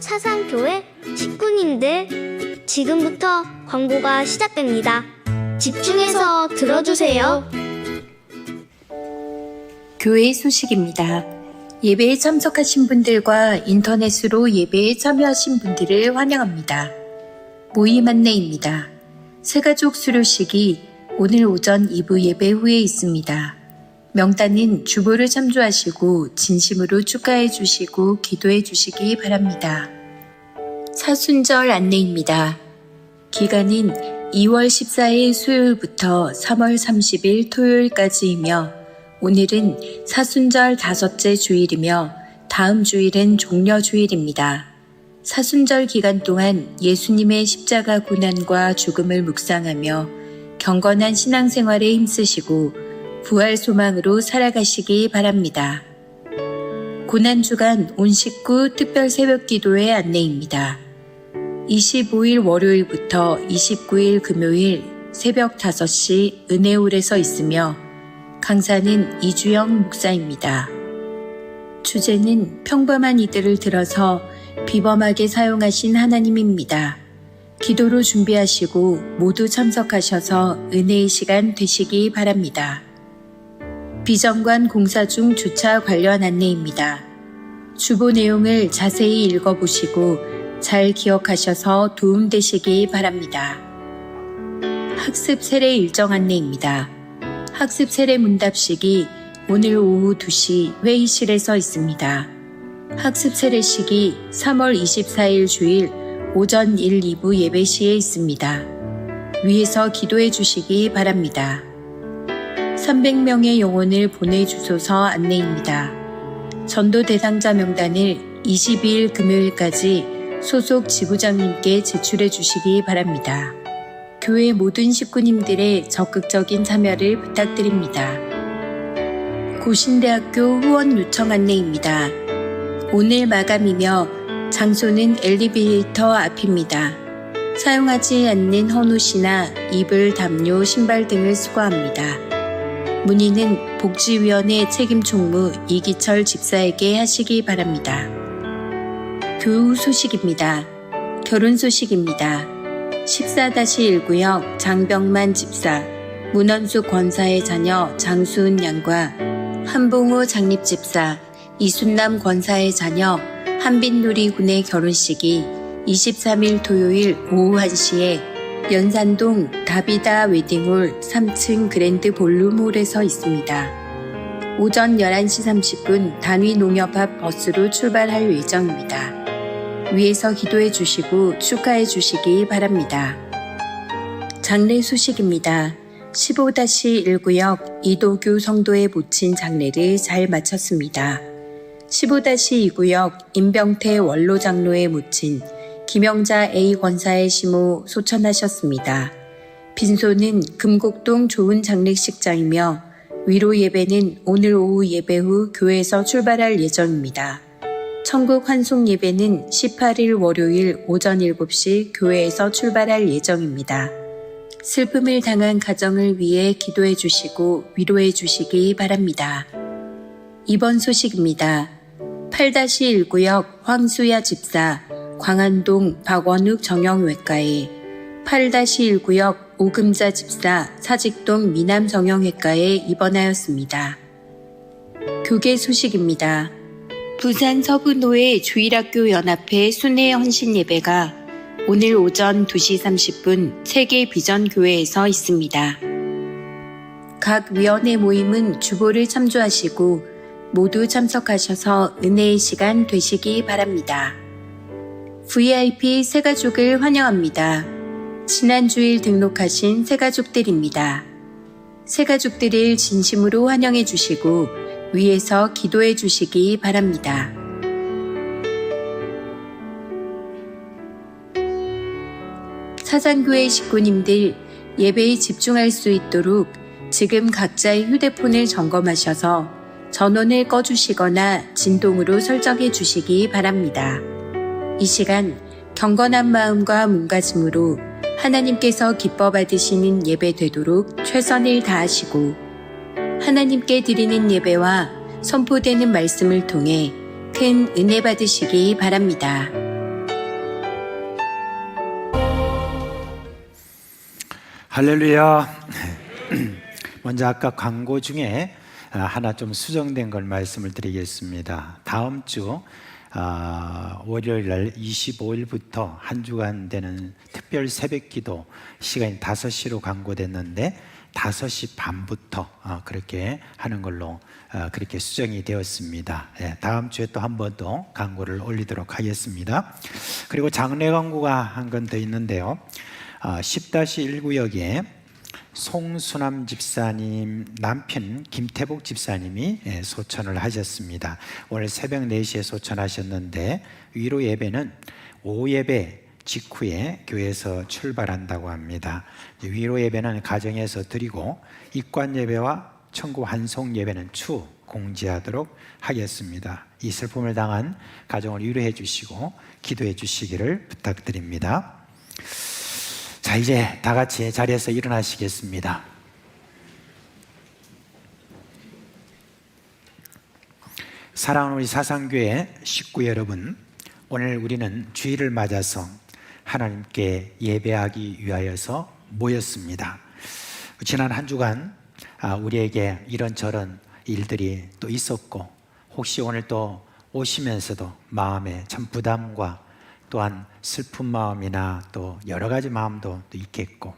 사상교회 식구님들, 지금부터 광고가 시작됩니다. 집중해서 들어주세요. 교회 소식입니다. 예배에 참석하신 분들과 인터넷으로 예배에 참여하신 분들을 환영합니다. 모임 안내입니다. 새가족 수료식이 오늘 오전 2부 예배 후에 있습니다. 명단은 주보를 참조하시고 진심으로 축하해 주시고 기도해 주시기 바랍니다. 사순절 안내입니다. 기간은 2월 14일 수요일부터 3월 30일 토요일까지이며 오늘은 사순절 5째 주일이며 다음 주일은 종려주일입니다. 사순절 기간 동안 예수님의 십자가 고난과 죽음을 묵상하며 경건한 신앙생활에 힘쓰시고 부활 소망으로 살아가시기 바랍니다. 고난주간 온 식구 특별 새벽 기도회 안내입니다. 25일 월요일부터 29일 금요일 새벽 5시 은혜홀에서 있으며 강사는 이주영 목사입니다. 주제는 평범한 이들을 들어서 비범하게 사용하신 하나님입니다. 기도로 준비하시고 모두 참석하셔서 은혜의 시간 되시기 바랍니다. 비정관 공사 중 주차 관련 안내입니다. 주보 내용을 자세히 읽어보시고 잘 기억하셔서 도움되시기 바랍니다. 학습 세례 일정 안내입니다. 학습 세례 문답식이 오늘 오후 2시 회의실에서 있습니다. 학습 세례식이 3월 24일 주일 오전 1, 2부 예배 시에 있습니다. 위에서 기도해 주시기 바랍니다. 300명의 영혼을 보내주소서 안내입니다. 전도 대상자 명단을 22일 금요일까지 소속 지부장님께 제출해 주시기 바랍니다. 교회 모든 식구님들의 적극적인 참여를 부탁드립니다. 고신대학교 후원 요청 안내입니다. 오늘 마감이며 장소는 엘리베이터 앞입니다. 사용하지 않는 헌옷이나 이불, 담요, 신발 등을 수거합니다. 문의는 복지위원회 책임총무 이기철 집사에게 하시기 바랍니다. 교우 소식입니다. 결혼 소식입니다. 14-1구역 장병만 집사, 문원숙 권사의 자녀 장수은 양과 한봉우 장립집사, 이순남 권사의 자녀 한빛누리 군의 결혼식이 23일 토요일 오후 1시에 연산동 다비다 웨딩홀 3층 그랜드 볼룸홀에서 있습니다. 오전 11시 30분 단위 농협 앞 버스로 출발할 예정입니다. 위에서 기도해 주시고 축하해 주시기 바랍니다. 장례 소식입니다. 15-1구역 이도규 성도의 모친 장례를 잘 마쳤습니다. 15-2구역 임병태 원로 장로의 모친 김영자 A 권사의 시모 소천하셨습니다. 빈소는 금곡동 좋은 장례식장이며 위로 예배는 오늘 오후 예배 후 교회에서 출발할 예정입니다. 천국 환송 예배는 18일 월요일 오전 7시 교회에서 출발할 예정입니다. 슬픔을 당한 가정을 위해 기도해 주시고 위로해 주시기 바랍니다. 이번 소식입니다. 8-1구역 황수야 집사, 광안동 박원욱 정형외과에 8-1구역 오금자 집사, 사직동 미남 정형외과에 입원하였습니다. 교계 소식입니다. 부산 서부노회 주일학교 연합회 순회 헌신 예배가 오늘 오전 2시 30분 세계 비전 교회에서 있습니다. 각 위원회 모임은 주보를 참조하시고 모두 참석하셔서 은혜의 시간 되시기 바랍니다. VIP 새가족을 환영합니다. 지난 주일 등록하신 새가족들입니다. 새가족들을 진심으로 환영해 주시고 위에서 기도해 주시기 바랍니다. 사상교회 식구님들 예배에 집중할 수 있도록 지금 각자의 휴대폰을 점검하셔서 전원을 꺼주시거나 진동으로 설정해 주시기 바랍니다. 이 시간 경건한 마음과 몸가짐으로 하나님께서 기뻐 받으시는 예배 되도록 최선을 다하시고 하나님께 드리는 예배와 선포되는 말씀을 통해 큰 은혜 받으시기 바랍니다. 할렐루야. 먼저 아까 광고 중에 하나 좀 수정된 걸 말씀을 드리겠습니다. 다음 주 월요일 날 25일부터 한 주간 되는 특별 새벽 기도 시간이 5시로 광고됐는데 5시 반부터 그렇게 하는 걸로 그렇게 수정이 되었습니다. 다음 주에 또 한 번 더 광고를 올리도록 하겠습니다. 그리고 장례 광고가 한 건 더 있는데요. 10-1구역에 송수남 집사님 남편 김태복 집사님이 소천을 하셨습니다. 오늘 새벽 4시에 소천하셨는데 위로 예배는 오후 예배 직후에 교회에서 출발한다고 합니다. 위로 예배는 가정에서 드리고 입관 예배와 청구 환송 예배는 추후 공지하도록 하겠습니다. 이 슬픔을 당한 가정을 위로해 주시고 기도해 주시기를 부탁드립니다. 자, 이제 다 같이 자리에서 일어나시겠습니다. 사랑하는 우리 사상교회 식구 여러분, 오늘 우리는 주일을 맞아서 하나님께 예배하기 위하여서 모였습니다. 지난 한 주간 우리에게 이런저런 일들이 또 있었고, 혹시 오늘 또 오시면서도 마음에 참 부담과 또한 슬픈 마음이나 또 여러 가지 마음도 또 있겠고,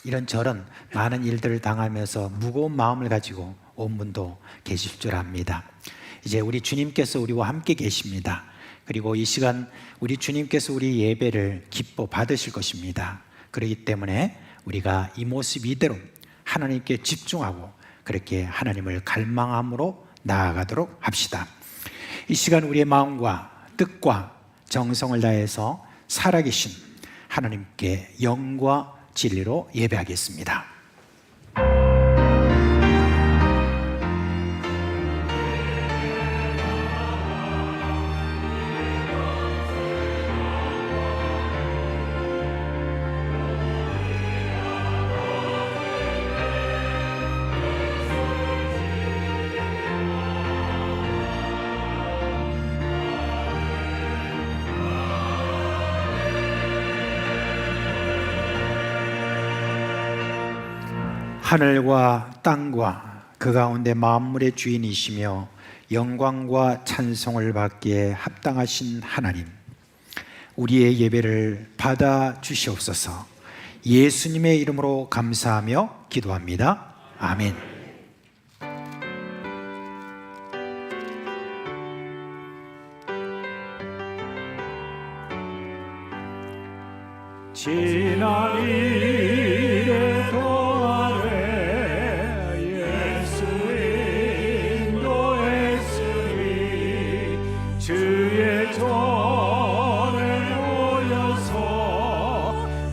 이런저런 많은 일들을 당하면서 무거운 마음을 가지고 온 분도 계실 줄 압니다. 이제 우리 주님께서 우리와 함께 계십니다. 그리고 이 시간 우리 주님께서 우리 예배를 기뻐 받으실 것입니다. 그렇기 때문에 우리가 이 모습 이대로 하나님께 집중하고 그렇게 하나님을 갈망함으로 나아가도록 합시다. 이 시간 우리의 마음과 뜻과 정성을 다해서 살아계신 하나님께 영과 진리로 예배하겠습니다. 하늘과 땅과 그 가운데 만물의 주인이시며 영광과 찬송을 받기에 합당하신 하나님, 우리의 예배를 받아 주시옵소서. 예수님의 이름으로 감사하며 기도합니다. 아멘. 지난 일의 동안에 예수 인도했으니 주의 전에 모여서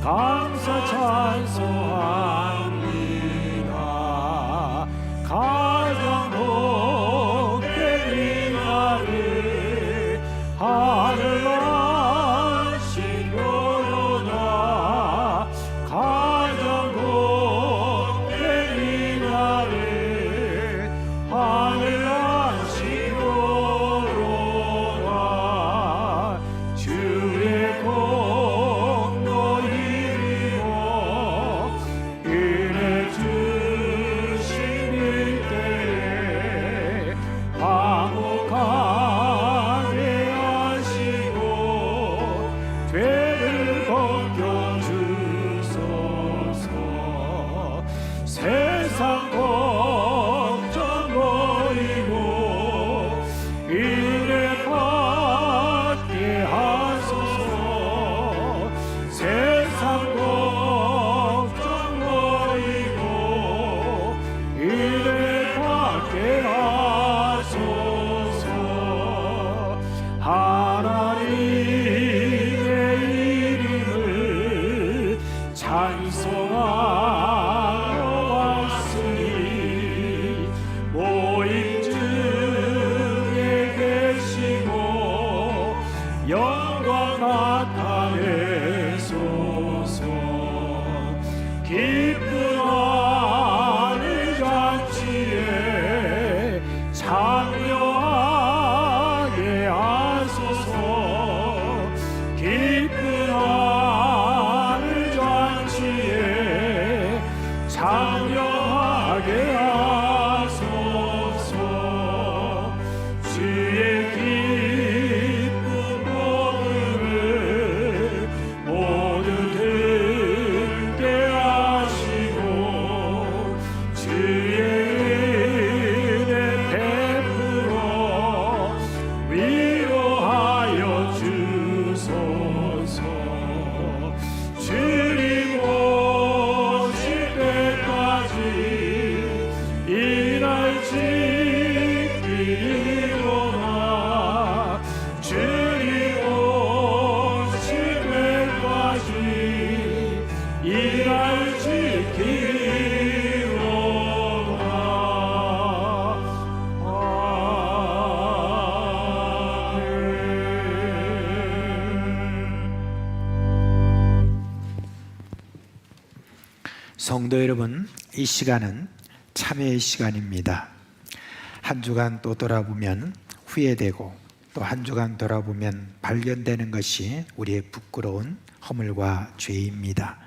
감사 찬송합니다. 가장 복된 이날을 하늘 하신 거로다. 가장 복된 이날을 하늘 하신 거로다. 주의 공로 이루어 은혜 주신 일때에 화목하게 하시고 죄를 벗겨주소서. 세상 걱정 버리고 은혜 받게 하소서. 세상 걱정 버리고 은혜 받게 하소서. 하나님의 이름을 찬송하러 왔으니 모임 중에 계시고 영광 나타내소서. 기쁜 하늘 잔치에 참여하게 하소서. 기쁜 하늘 잔치에 성도 여러분, 이 시간은 참회의 시간입니다. 한 주간 또 돌아보면 후회되고 또 한 주간 돌아보면 발견되는 것이 우리의 부끄러운 허물과 죄입니다.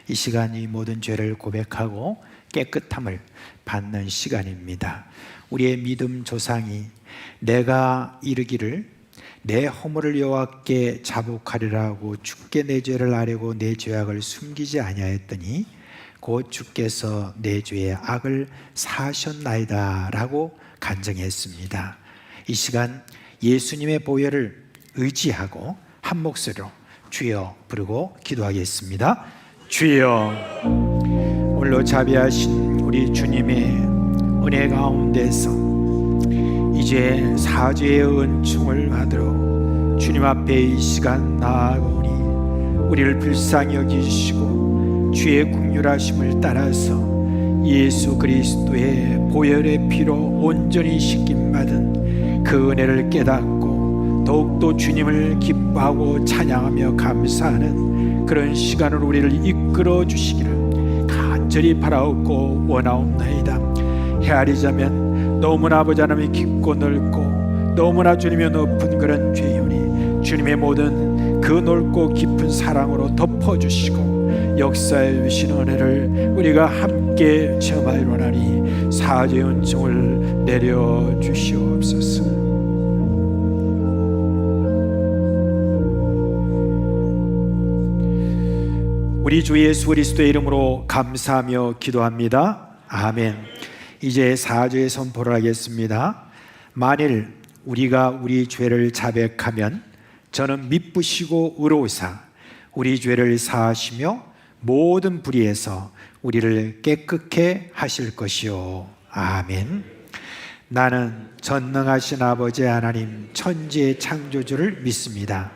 이 시간이 모든 죄를 고백하고 깨끗함을 받는 시간입니다. 우리의 믿음 조상이 내가 이르기를 내 허물을 여호와께 자복하리라 하고 주께 내 죄를 아뢰고 내 죄악을 숨기지 아니하였더니 곧 주께서 내 죄의 악을 사하셨나이다 라고 간증했습니다. 이 시간 예수님의 보혈을 의지하고 한 목소리로 주여 부르고 기도하겠습니다. 주여, 오늘로 자비하신 우리 주님의 은혜 가운데서 이제 사죄의 은총을 받으러 주님 앞에 이 시간 나아오니 우리를 불쌍히 여기시고 주의 긍휼하심을 따라서 예수 그리스도의 보혈의 피로 온전히 씻김받은 그 은혜를 깨닫고 더욱더 주님을 기뻐하고 찬양하며 감사하는 그런 시간으로 우리를 이끌어 주시기를 간절히 바라옵고 원하옵나이다. 헤아리자면 너무나 아버지 하나님이 깊고 넓고 너무나 주님의 높은 그런 죄이오니 주님의 모든 그 넓고 깊은 사랑으로 덮어주시고 역사해 주신 은혜를 우리가 함께 체험하리로나니 사죄의 은총을 내려주시옵소서. 우리 주 예수 그리스도의 이름으로 감사하며 기도합니다. 아멘. 이제 사죄의 선포를 하겠습니다. 만일 우리가 우리 죄를 자백하면 저는 미쁘시고 의로우사 우리 죄를 사하시며 모든 불의에서 우리를 깨끗게 하실 것이요. 아멘. 나는 전능하신 아버지 하나님 천지의 창조주를 믿습니다.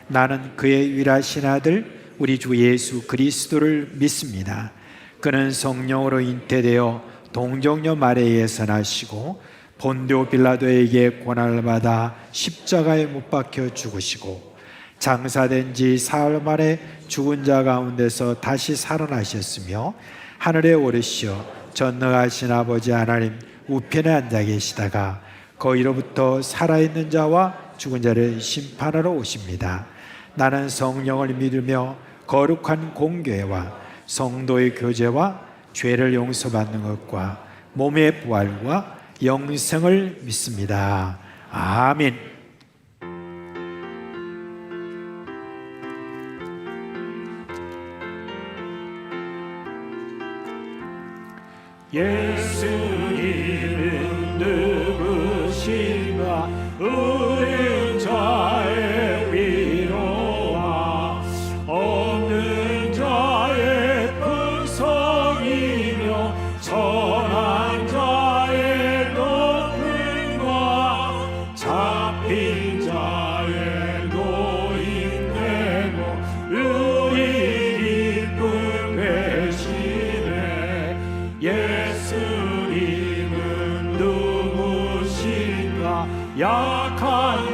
나는 그의 유일하신 아들 우리 주 예수 그리스도를 믿습니다. 그는 성령으로 잉태되어 동정녀 마리아에서 나시고 본디오 빌라도에게 고난을 받아 십자가에 못 박혀 죽으시고 장사된 지 사흘 만에 죽은 자 가운데서 다시 살아나셨으며 하늘에 오르시어 전능하신 아버지 하나님 우편에 앉아 계시다가 거기로부터 살아있는 자와 죽은 자를 심판하러 오십니다. 나는 성령을 믿으며 거룩한 공교회와 성도의 교제와 죄를 용서받는 것과 몸의 부활과 영생을 믿습니다. 아멘. 예수님은 누구신가 의인 자의 위로와 없는 자의 풍성이며 천한 자의 높음과 잡힌 자의 노인되고 의인 기쁨 되시네. 예수님은 누구신가 약한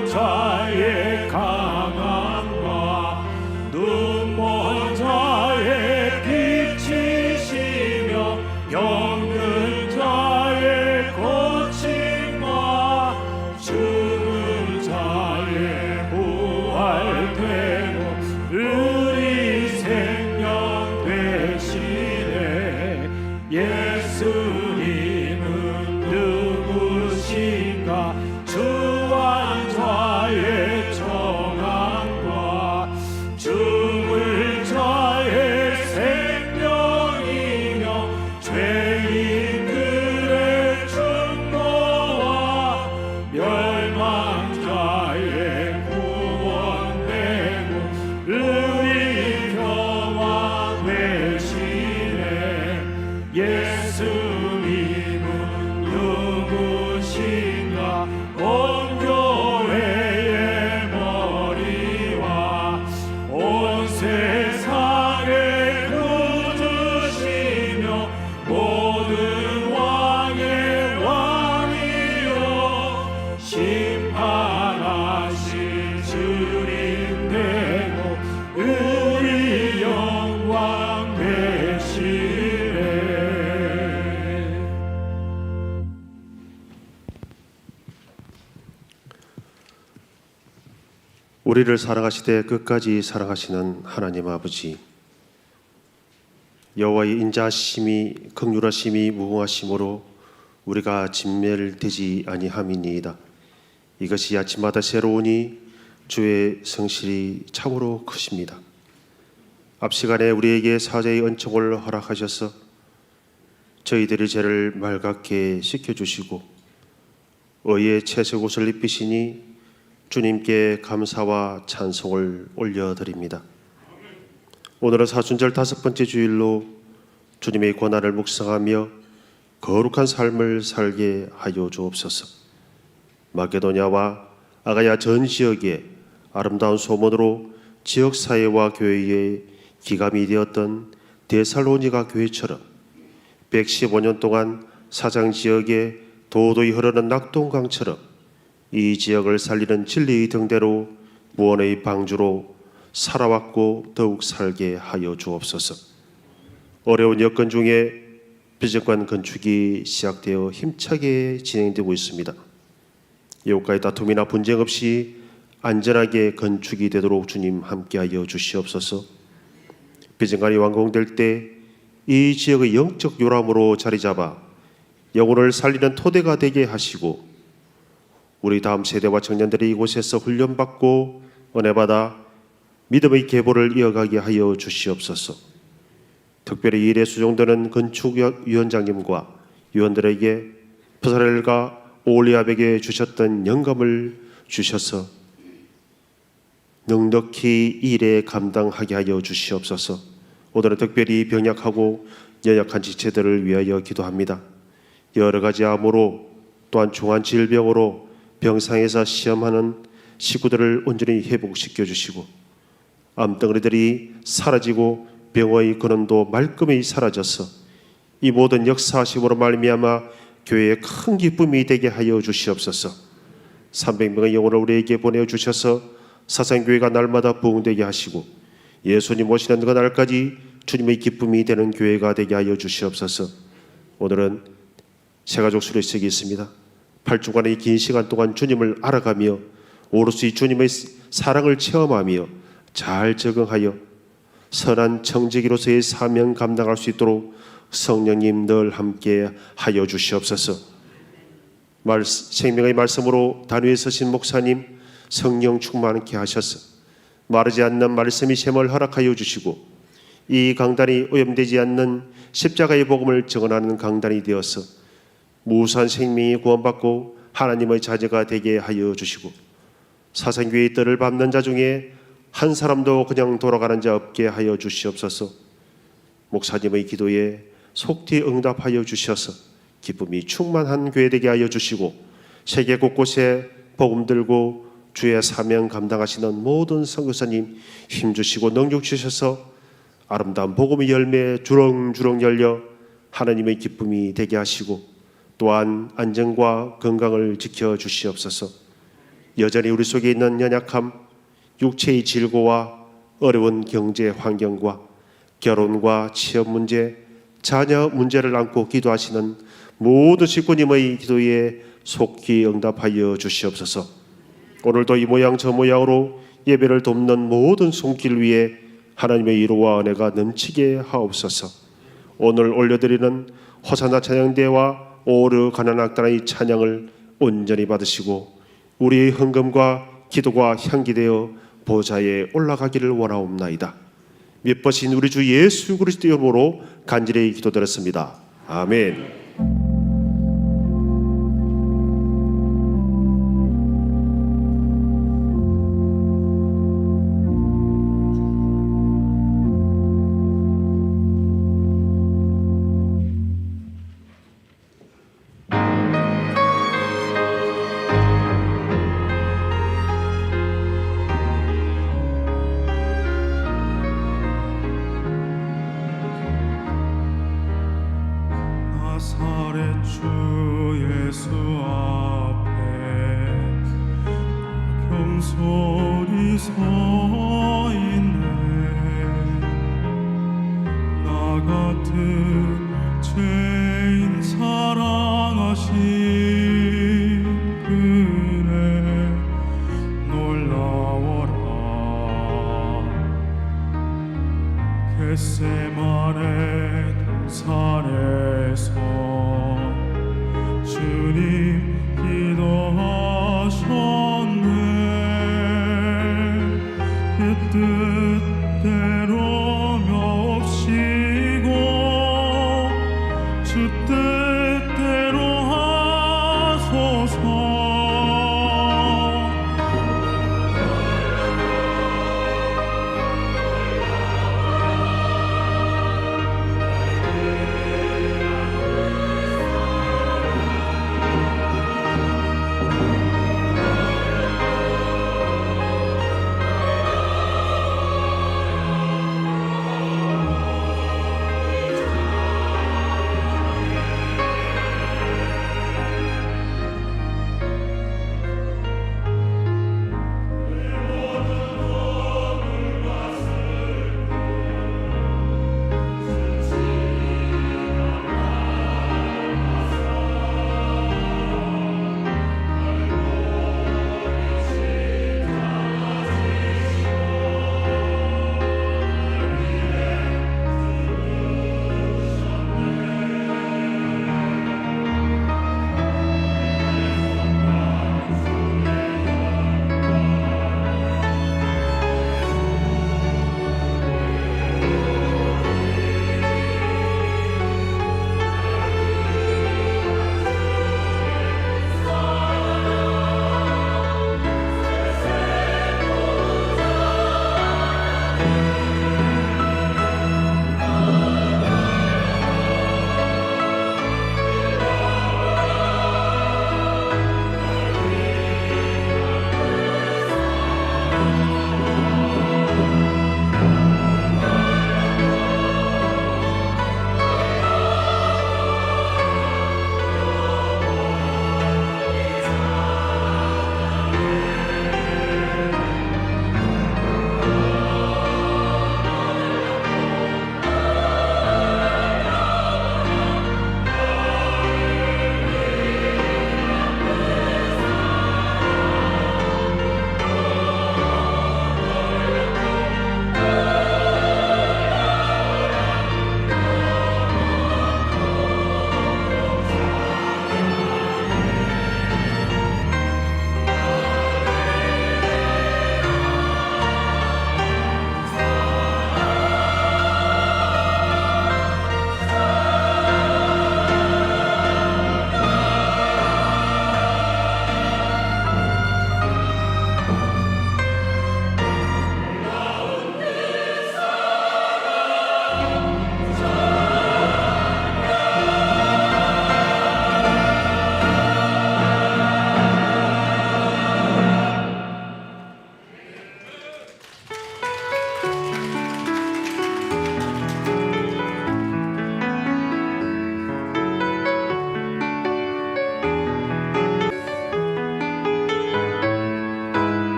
우리를 사랑하시되 끝까지 사랑하시는 하나님 아버지, 여호와의 인자하심이 긍휼하심이 무궁하심으로 우리가 진멸되지 아니함이니이다. 이것이 아침마다 새로우니 주의 성실이 참으로 크십니다. 앞 시간에 우리에게 사죄의 은총을 허락하셔서 저희들의 죄를 맑게 씻겨주시고 의의 채색옷을 입히시니 주님께 감사와 찬송을 올려드립니다. 오늘은 사순절 5번째 주일로 주님의 고난을 묵상하며 거룩한 삶을 살게 하여 주옵소서. 마게도냐와 아가야 전 지역에 아름다운 소문으로 지역사회와 교회의 기감이 되었던 데살로니가 교회처럼 115년 동안 사장 지역에 도도히 흐르는 낙동강처럼 이 지역을 살리는 진리의 등대로 무언의 방주로 살아왔고 더욱 살게 하여 주옵소서. 어려운 여건 중에 비정관 건축이 시작되어 힘차게 진행되고 있습니다. 이웃과의 다툼이나 분쟁 없이 안전하게 건축이 되도록 주님 함께하여 주시옵소서. 비정관이 완공될 때 이 지역의 영적 요람으로 자리 잡아 영혼을 살리는 토대가 되게 하시고 우리 다음 세대와 청년들이 이곳에서 훈련받고 은혜받아 믿음의 계보를 이어가게 하여 주시옵소서. 특별히 이 일에 수종되는 건축위원장님과 위원들에게 부사렐과 오올리압에게 주셨던 영감을 주셔서 넉넉히 이 일에 감당하게 하여 주시옵소서. 오늘은 특별히 병약하고 연약한 지체들을 위하여 기도합니다. 여러 가지 암으로 또한 중한 질병으로 병상에서 시험하는 식구들을 온전히 회복시켜 주시고 암덩어리들이 사라지고 병의 근원도 말끔히 사라져서 이 모든 역사하심으로 말미암아 교회에 큰 기쁨이 되게 하여 주시옵소서. 300명의 영혼을 우리에게 보내주셔서 사상교회가 날마다 부흥되게 하시고 예수님 오시는 그 날까지 주님의 기쁨이 되는 교회가 되게 하여 주시옵소서. 오늘은 새가족 수료식이 있습니다. 8주간의 긴 시간 동안 주님을 알아가며 오롯이 주님의 사랑을 체험하며 잘 적응하여 선한 청지기로서의 사명 감당할 수 있도록 성령님 늘 함께 하여 주시옵소서. 생명의 말씀으로 단위에 서신 목사님 성령 충만케 하셔서 마르지 않는 말씀이 셈을 허락하여 주시고 이 강단이 오염되지 않는 십자가의 복음을 증언하는 강단이 되어서 무수한 생명이 구원받고 하나님의 자녀가 되게 하여 주시고 사상교회의 뜰을 밟는 자 중에 한 사람도 그냥 돌아가는 자 없게 하여 주시옵소서. 목사님의 기도에 속히 응답하여 주셔서 기쁨이 충만한 교회 되게 하여 주시고 세계 곳곳에 복음 들고 주의 사명 감당하시는 모든 선교사님 힘주시고 능력 주셔서 아름다운 복음의 열매 주렁주렁 열려 하나님의 기쁨이 되게 하시고 또한 안전과 건강을 지켜 주시옵소서. 여전히 우리 속에 있는 연약함, 육체의 질고와 어려운 경제 환경과 결혼과 취업 문제, 자녀 문제를 안고 기도하시는 모든 식구님의 기도에 속히 응답하여 주시옵소서. 오늘도 이 모양 저 모양으로 예배를 돕는 모든 손길 위에 하나님의 위로와 은혜가 넘치게 하옵소서. 오늘 올려드리는 호산나 찬양대와 오르 가나낙단의 찬양을 온전히 받으시고 우리의 헌금과 기도가 향기되어 보좌에 올라가기를 원하옵나이다. 믿으신 우리 주 예수 그리스도의 이름으로 간절히 기도드렸습니다. 아멘. 나사렛 주 예수 앞에 겸손히 서 있네. 나 같은 죄인 사랑하신 그네 놀라워라 겟세마네 산에서 주님 기도하셨네. 그 뜻대로 멸시고 주 뜻대로 하소서.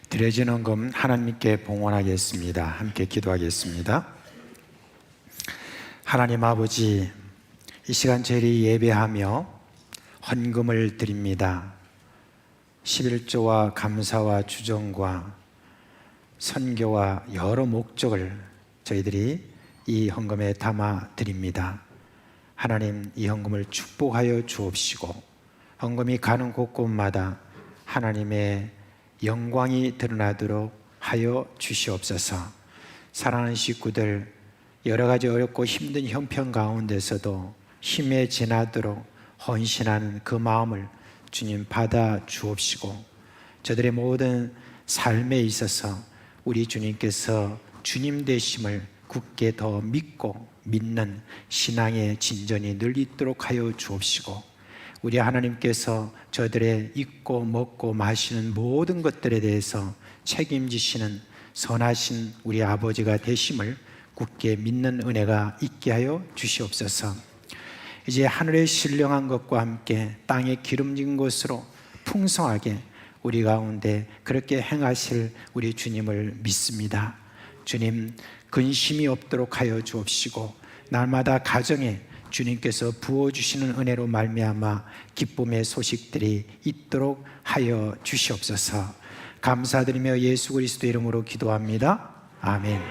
드려진 헌금 하나님께 봉헌하겠습니다. 함께 기도하겠습니다. 하나님 아버지, 이 시간 저희를 예배하며 헌금을 드립니다. 11조와 감사와 주정과 선교와 여러 목적을 저희들이 이 헌금에 담아 드립니다. 하나님, 이 헌금을 축복하여 주옵시고 헌금이 가는 곳곳마다 하나님의 영광이 드러나도록 하여 주시옵소서. 사랑하는 식구들, 여러 가지 어렵고 힘든 형편 가운데서도 힘에 지나도록 헌신하는 그 마음을 주님 받아 주옵시고, 저들의 모든 삶에 있어서 우리 주님께서 주님 되심을 굳게 더 믿고 믿는 신앙의 진전이 늘 있도록 하여 주옵시고, 우리 하나님께서 저들의 입고 먹고 마시는 모든 것들에 대해서 책임지시는 선하신 우리 아버지가 되심을 굳게 믿는 은혜가 있게 하여 주시옵소서. 이제 하늘의 신령한 것과 함께 땅의 기름진 것으로 풍성하게 우리 가운데 그렇게 행하실 우리 주님을 믿습니다. 주님, 근심이 없도록 하여 주옵시고 날마다 가정에 주님께서 부어주시는 은혜로 말미암아 기쁨의 소식들이 있도록 하여 주시옵소서. 감사드리며 예수 그리스도 이름으로 기도합니다. 아멘.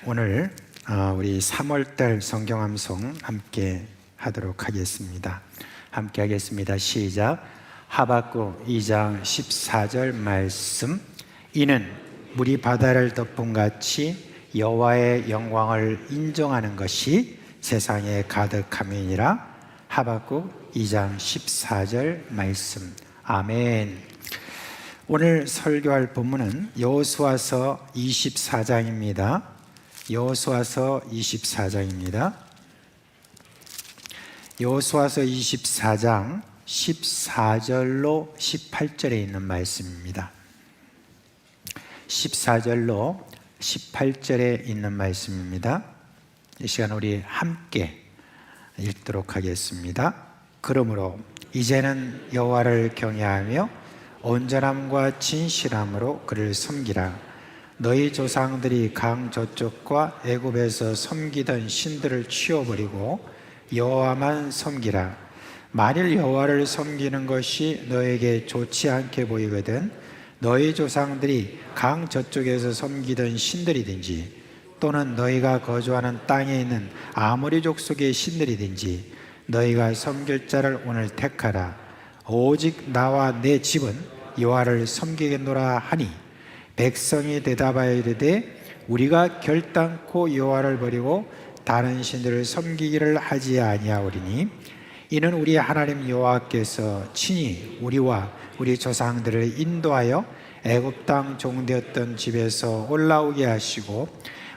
오늘 우리 3월달 성경암송 함께 하도록 하겠습니다. 함께 하겠습니다. 시작. 하박국 2장 14절 말씀. 이는 물이 바다를 덮은 같이 여호와의 영광을 인정하는 것이 세상에 가득함이니라. 하박국 2장 14절 말씀. 아멘. 오늘 설교할 본문은 여호수아서 24장입니다. 여호수아서 24장입니다. 여호수아서 24장 14절로 18절에 있는 말씀입니다. 14절로 18절에 있는 말씀입니다. 이 시간 우리 함께 읽도록 하겠습니다. 그러므로 이제는 여호와를 경외하며 온전함과 진실함으로 그를 섬기라. 너희 조상들이 강 저쪽과 애굽에서 섬기던 신들을 치워버리고 여호와만 섬기라. 만일 여호와를 섬기는 것이 너에게 좋지 않게 보이거든 너희 조상들이 강 저쪽에서 섬기던 신들이든지 또는 너희가 거주하는 땅에 있는 아모리 족속의 신들이든지 너희가 섬길 자를 오늘 택하라. 오직 나와 내 집은 여호와를 섬기겠노라 하니 백성이 대답하여 이르되 우리가 결단코 여호와를 버리고 다른 신들을 섬기기를 하지 아니하오리니 이는 우리 하나님 여호와께서 친히 우리와 우리 조상들을 인도하여 애굽 땅 종되었던 집에서 올라오게 하시고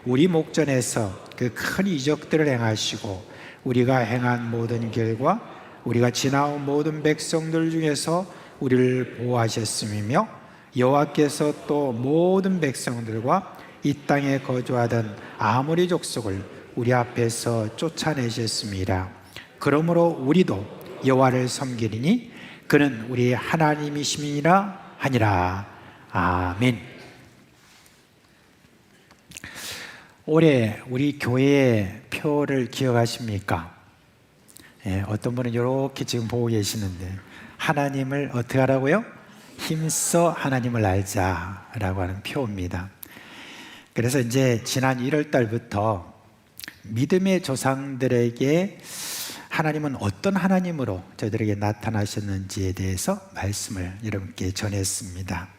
우리 목전에서 그 큰 이적들을 행하시고 우리가 행한 모든 길과 우리가 지나온 모든 백성들 중에서 우리를 보호하셨음이며 여호와께서 또 모든 백성들과 이 땅에 거주하던 아모리 족속을 우리 앞에서 쫓아내셨습니다. 그러므로 우리도 여호와를 섬기리니 그는 우리 하나님이심이라 하니라. 아멘. 올해 우리 교회의 표를 기억하십니까? 어떤 분은 이렇게 지금 보고 계시는데 하나님을 어떻게 하라고요? 힘써 하나님을 알자라고 하는 표입니다. 그래서 이제 지난 1월 달부터 믿음의 조상들에게 하나님은 어떤 하나님으로 저들에게 나타나셨는지에 대해서 말씀을 여러분께 전했습니다.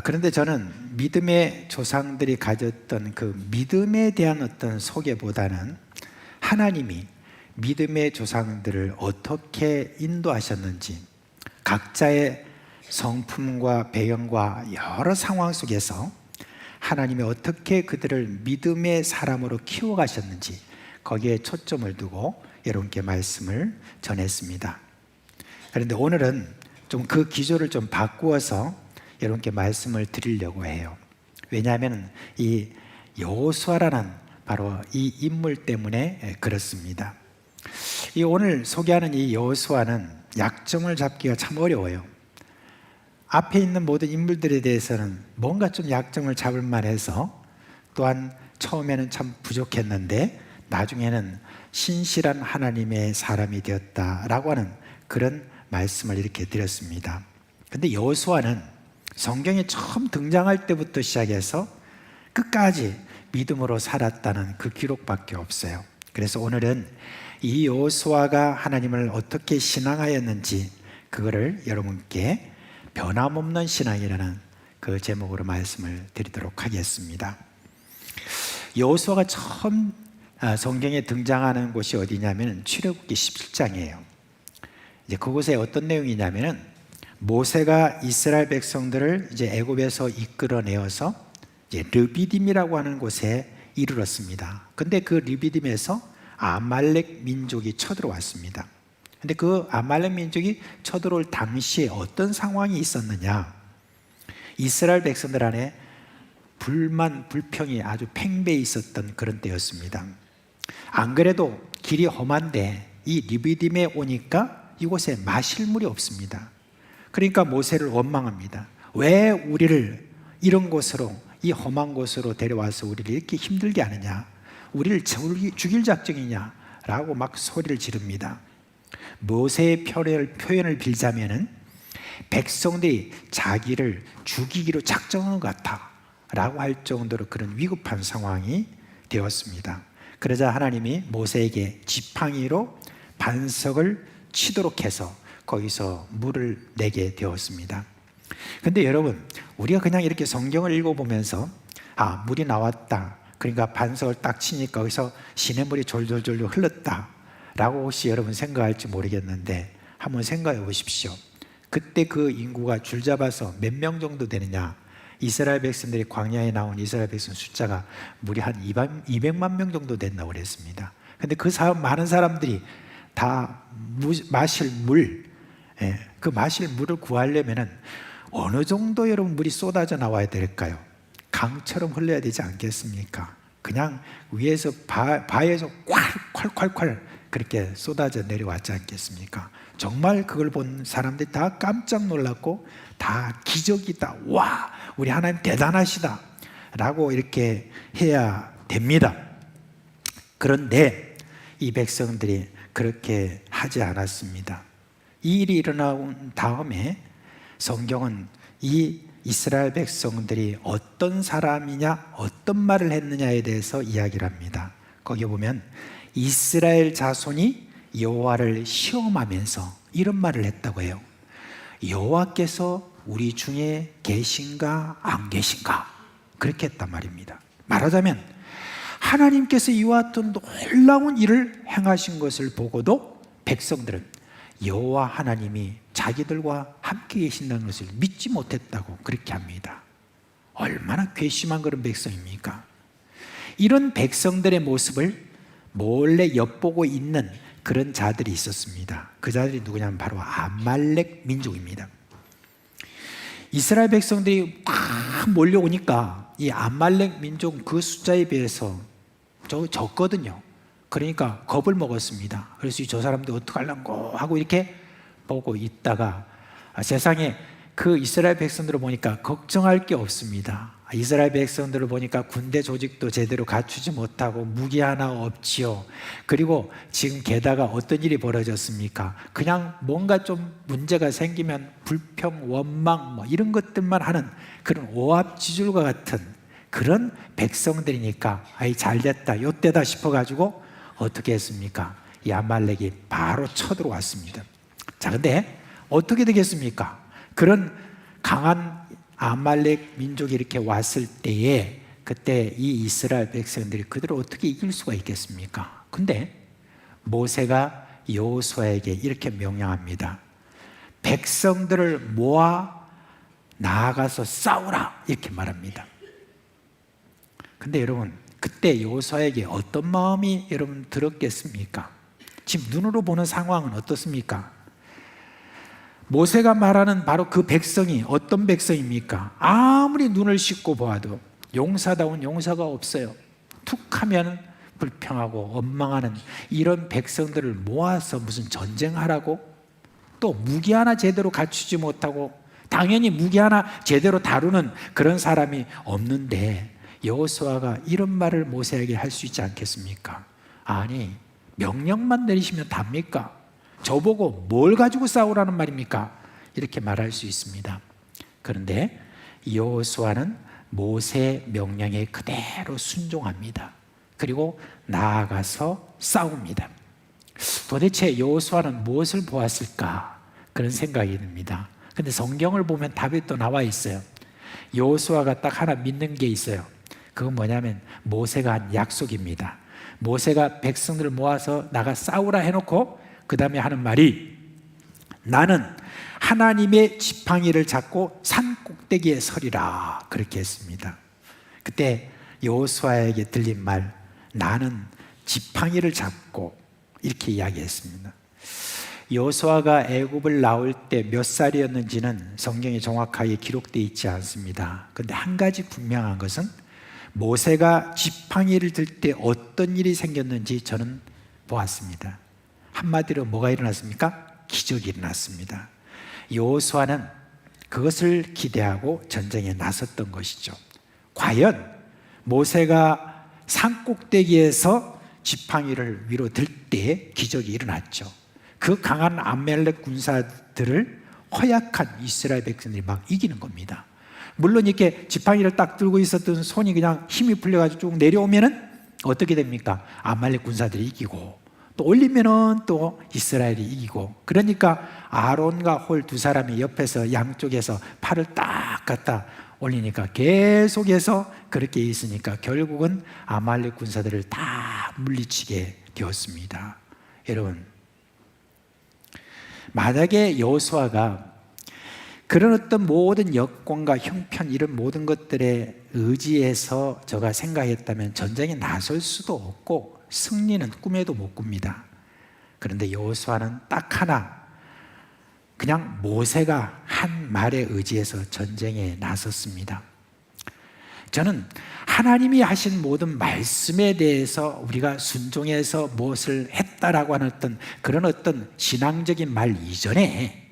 그런데 저는 믿음의 조상들이 가졌던 그 믿음에 대한 어떤 소개보다는 하나님이 믿음의 조상들을 어떻게 인도하셨는지 각자의 성품과 배경과 여러 상황 속에서 하나님이 어떻게 그들을 믿음의 사람으로 키워가셨는지 거기에 초점을 두고 여러분께 말씀을 전했습니다. 그런데 오늘은 좀 그 기조를 좀 바꾸어서 여러분께 말씀을 드리려고 해요. 왜냐하면 이 여호수아라는 바로 이 인물 때문에 그렇습니다. 이 오늘 소개하는 이 여호수아는 약점을 잡기가 참 어려워요. 앞에 있는 모든 인물들에 대해서는 뭔가 좀 약점을 잡을 만해서 또한 처음에는 참 부족했는데 나중에는 신실한 하나님의 사람이 되었다라고 하는 그런 말씀을 이렇게 드렸습니다. 그런데 여호수아는 성경에 처음 등장할 때부터 시작해서 끝까지 믿음으로 살았다는 그 기록밖에 없어요. 그래서 오늘은 이 여호수아가 하나님을 어떻게 신앙하였는지 그거를 여러분께 변함없는 신앙이라는 그 제목으로 말씀을 드리도록 하겠습니다. 여호수아가 처음 성경에 등장하는 곳이 어디냐면 출애굽기 11장이에요. 이제 그곳에 어떤 내용이냐면은 모세가 이스라엘 백성들을 이제 애굽에서 이끌어내어서 이제 르비딤이라고 하는 곳에 이르렀습니다. 근데 그 르비딤에서 아말렉 민족이 쳐들어왔습니다. 근데 그 아말렉 민족이 쳐들어올 당시에 어떤 상황이 있었느냐? 이스라엘 백성들 안에 불만, 불평이 아주 팽배해 있었던 그런 때였습니다. 안 그래도 길이 험한데 이 르비딤에 오니까 이곳에 마실 물이 없습니다. 그러니까 모세를 원망합니다. 왜 우리를 이런 곳으로, 이 험한 곳으로 데려와서 우리를 이렇게 힘들게 하느냐? 우리를 죽일 작정이냐? 라고 막 소리를 지릅니다. 모세의 표현을 빌자면은 백성들이 자기를 죽이기로 작정한 것 같아 라고 할 정도로 그런 위급한 상황이 되었습니다. 그러자 하나님이 모세에게 지팡이로 반석을 치도록 해서 거기서 물을 내게 되었습니다. 근데 여러분, 우리가 그냥 이렇게 성경을 읽어보면서 물이 나왔다, 그러니까 반석을 딱 치니까 거기서 시냇물이 졸졸졸 흘렀다 라고 혹시 여러분 생각할지 모르겠는데 한번 생각해 보십시오. 그때 그 인구가 줄잡아서 몇 명 정도 되느냐? 이스라엘 백성들이 광야에 나온 이스라엘 백성 숫자가 무려 한 200만 명 정도 된다고 그랬습니다. 근데 그 많은 사람들이 다 마실 물, 그 마실 물을 구하려면은 어느 정도 여러분 물이 쏟아져 나와야 될까요? 강처럼 흘러야 되지 않겠습니까? 그냥 위에서 바에서 콸콸콸콸 그렇게 쏟아져 내려왔지 않겠습니까? 정말 그걸 본 사람들이 다 깜짝 놀랐고 다 기적이다, 와 우리 하나님 대단하시다 라고 이렇게 해야 됩니다. 그런데 이 백성들이 그렇게 하지 않았습니다. 이 일이 일어난 다음에 성경은 이 이스라엘 백성들이 어떤 사람이냐, 어떤 말을 했느냐에 대해서 이야기를 합니다. 거기 보면 이스라엘 자손이 여호와를 시험하면서 이런 말을 했다고 해요. 여호와께서 우리 중에 계신가 안 계신가? 그렇게 했단 말입니다. 말하자면 하나님께서 이와 같은 놀라운 일을 행하신 것을 보고도 백성들은 여호와 하나님이 자기들과 함께 계신다는 것을 믿지 못했다고 그렇게 합니다. 얼마나 괘씸한 그런 백성입니까? 이런 백성들의 모습을 몰래 엿보고 있는 그런 자들이 있었습니다. 그 자들이 누구냐면 바로 아말렉 민족입니다. 이스라엘 백성들이 막 몰려오니까 이 아말렉 민족 그 숫자에 비해서 적거든요. 그러니까 겁을 먹었습니다. 그래서 저 사람들 어떡하려고 하고 이렇게 보고 있다가 세상에 그 이스라엘 백성들을 보니까 걱정할 게 없습니다. 이스라엘 백성들을 보니까 군대 조직도 제대로 갖추지 못하고 무기 하나 없지요. 그리고 지금 게다가 어떤 일이 벌어졌습니까? 그냥 뭔가 좀 문제가 생기면 불평, 원망 뭐 이런 것들만 하는 그런 오합지졸과 같은 그런 백성들이니까 아이 잘됐다, 요때다 싶어가지고 어떻게 했습니까? 이 아말렉이 바로 쳐들어왔습니다. 자, 근데 어떻게 되겠습니까? 그런 강한 아말렉 민족이 이렇게 왔을 때에 그때 이 이스라엘 백성들이 그들을 어떻게 이길 수가 있겠습니까? 근데 모세가 여호수아에게 이렇게 명령합니다. 백성들을 모아 나아가서 싸우라 이렇게 말합니다. 근데 여러분 그때 여호수아에게 어떤 마음이 여러분 들었겠습니까? 지금 눈으로 보는 상황은 어떻습니까? 모세가 말하는 바로 그 백성이 어떤 백성입니까? 아무리 눈을 씻고 보아도 용사다운 용사가 없어요. 툭 하면 불평하고 원망하는 이런 백성들을 모아서 무슨 전쟁하라고? 또 무기 하나 제대로 갖추지 못하고 당연히 무기 하나 제대로 다루는 그런 사람이 없는데 여호수아가 이런 말을 모세에게 할 수 있지 않겠습니까? 아니 명령만 내리시면 답니까? 저보고 뭘 가지고 싸우라는 말입니까? 이렇게 말할 수 있습니다. 그런데 여호수아는 모세의 명령에 그대로 순종합니다. 그리고 나아가서 싸웁니다. 도대체 여호수아는 무엇을 보았을까? 그런 생각이 듭니다. 근데 성경을 보면 답이 또 나와 있어요. 여호수아가 딱 하나 믿는 게 있어요. 그건 뭐냐면 모세가 한 약속입니다. 모세가 백성들을 모아서 나가 싸우라 해놓고 그 다음에 하는 말이 나는 하나님의 지팡이를 잡고 산 꼭대기에 서리라 그렇게 했습니다. 그때 여호수아에게 들린 말, 나는 지팡이를 잡고, 이렇게 이야기했습니다. 여호수아가 애굽을 나올 때 몇 살이었는지는 성경에 정확하게 기록되어 있지 않습니다. 그런데 한 가지 분명한 것은 모세가 지팡이를 들 때 어떤 일이 생겼는지 저는 보았습니다. 한마디로 뭐가 일어났습니까? 기적이 일어났습니다. 여호수아는 그것을 기대하고 전쟁에 나섰던 것이죠. 과연 모세가 산꼭대기에서 지팡이를 위로 들 때 기적이 일어났죠. 그 강한 아말렉 군사들을 허약한 이스라엘 백성들이 막 이기는 겁니다. 물론 이렇게 지팡이를 딱 들고 있었던 손이 그냥 힘이 풀려가지고 쭉 내려오면은 어떻게 됩니까? 아말렉 군사들이 이기고, 또 올리면은 또 이스라엘이 이기고. 그러니까 아론과 홀 두 사람이 옆에서 양쪽에서 팔을 딱 갖다 올리니까 계속해서 그렇게 있으니까 결국은 아말렉 군사들을 다 물리치게 되었습니다. 여러분, 만약에 여호수아가 그런 어떤 모든 여건과 형편, 이런 모든 것들에 의지해서 저가 생각했다면 전쟁에 나설 수도 없고 승리는 꿈에도 못 꿉니다. 그런데 여호수아는 딱 하나, 그냥 모세가 한 말에 의지해서 전쟁에 나섰습니다. 저는 하나님이 하신 모든 말씀에 대해서 우리가 순종해서 무엇을 했다라고 하는 그런 어떤 신앙적인 말 이전에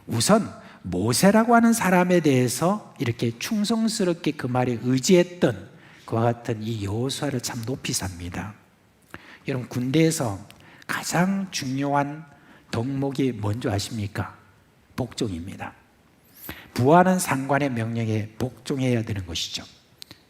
우선 모세라고 하는 사람에 대해서 이렇게 충성스럽게 그 말에 의지했던 그와 같은 이 여호수아를 참 높이 삽니다. 여러분, 군대에서 가장 중요한 덕목이 뭔지 아십니까? 복종입니다. 부하는 상관의 명령에 복종해야 되는 것이죠.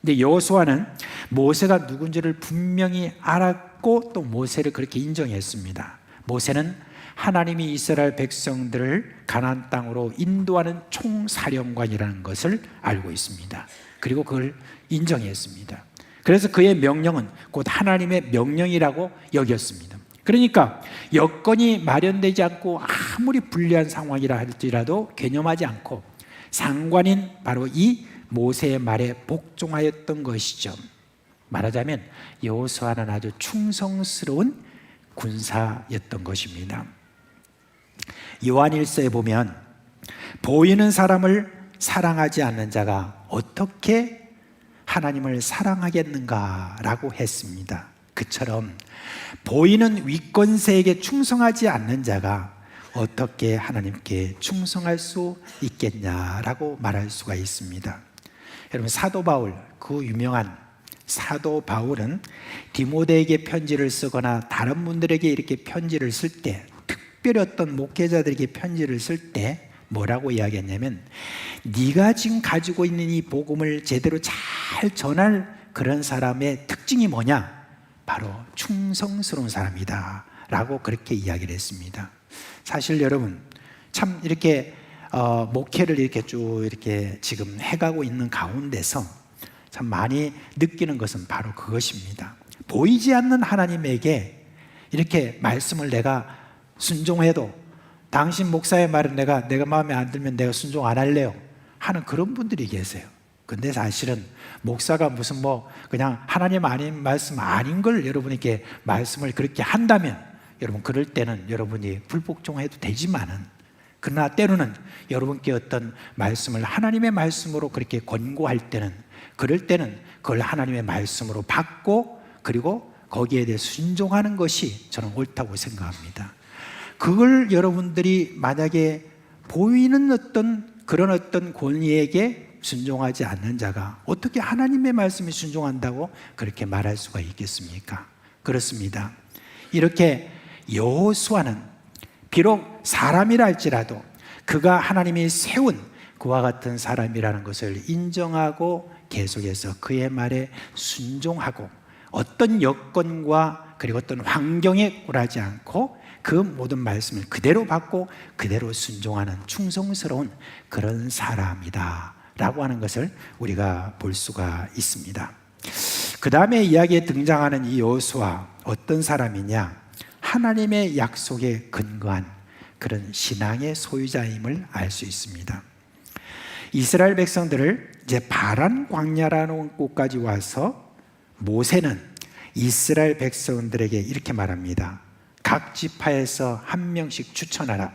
근데 여호수아는 모세가 누군지를 분명히 알았고 또 모세를 그렇게 인정했습니다. 모세는 하나님이 이스라엘 백성들을 가나안 땅으로 인도하는 총사령관이라는 것을 알고 있습니다. 그리고 그걸 인정했습니다. 그래서 그의 명령은 곧 하나님의 명령이라고 여겼습니다. 그러니까 여건이 마련되지 않고 아무리 불리한 상황이라 할지라도 개념하지 않고 상관인 바로 이 모세의 말에 복종하였던 것이죠. 말하자면 여호수아는 아주 충성스러운 군사였던 것입니다. 요한일서에 보면 보이는 사람을 사랑하지 않는 자가 어떻게 하나님을 사랑하겠는가라고 했습니다. 그처럼 보이는 위권세에게 충성하지 않는 자가 어떻게 하나님께 충성할 수 있겠냐라고 말할 수가 있습니다. 여러분, 사도 바울, 그 유명한 사도 바울은 디모데에게 편지를 쓰거나 다른 분들에게 이렇게 편지를 쓸 때, 특별히 어떤 목회자들에게 편지를 쓸 때 뭐라고 이야기했냐면, 네가 지금 가지고 있는 이 복음을 제대로 잘 전할 그런 사람의 특징이 뭐냐? 바로 충성스러운 사람이다 라고 그렇게 이야기를 했습니다. 사실 여러분, 참 이렇게 목회를 이렇게 쭉 이렇게 지금 해가고 있는 가운데서 참 많이 느끼는 것은 바로 그것입니다. 보이지 않는 하나님에게 이렇게 말씀을 내가 순종해도 당신 목사의 말은 내가 마음에 안 들면 내가 순종 안 할래요 하는 그런 분들이 계세요. 근데 사실은 목사가 무슨 그냥 하나님 아닌 말씀 아닌 걸 여러분에게 말씀을 그렇게 한다면 여러분, 그럴 때는 여러분이 불복종해도 되지만은, 그러나 때로는 여러분께 어떤 말씀을 하나님의 말씀으로 그렇게 권고할 때는, 그럴 때는 그걸 하나님의 말씀으로 받고 그리고 거기에 대해 순종하는 것이 저는 옳다고 생각합니다. 그걸 여러분들이 만약에 보이는 그런 어떤 권위에게 순종하지 않는 자가 어떻게 하나님의 말씀에 순종한다고 그렇게 말할 수가 있겠습니까? 그렇습니다. 이렇게 여호수아는 비록 사람이라 할지라도 그가 하나님이 세운 그와 같은 사람이라는 것을 인정하고 계속해서 그의 말에 순종하고 어떤 여건과 그리고 어떤 환경에 굴하지 않고 그 모든 말씀을 그대로 받고 그대로 순종하는 충성스러운 그런 사람이다 라고 하는 것을 우리가 볼 수가 있습니다. 그 다음에 이야기에 등장하는 이 여호수아, 어떤 사람이냐? 하나님의 약속에 근거한 그런 신앙의 소유자임을 알 수 있습니다. 이스라엘 백성들을 이제 바란 광야라는 곳까지 와서 모세는 이스라엘 백성들에게 이렇게 말합니다. 각 지파에서 한 명씩 추천하라.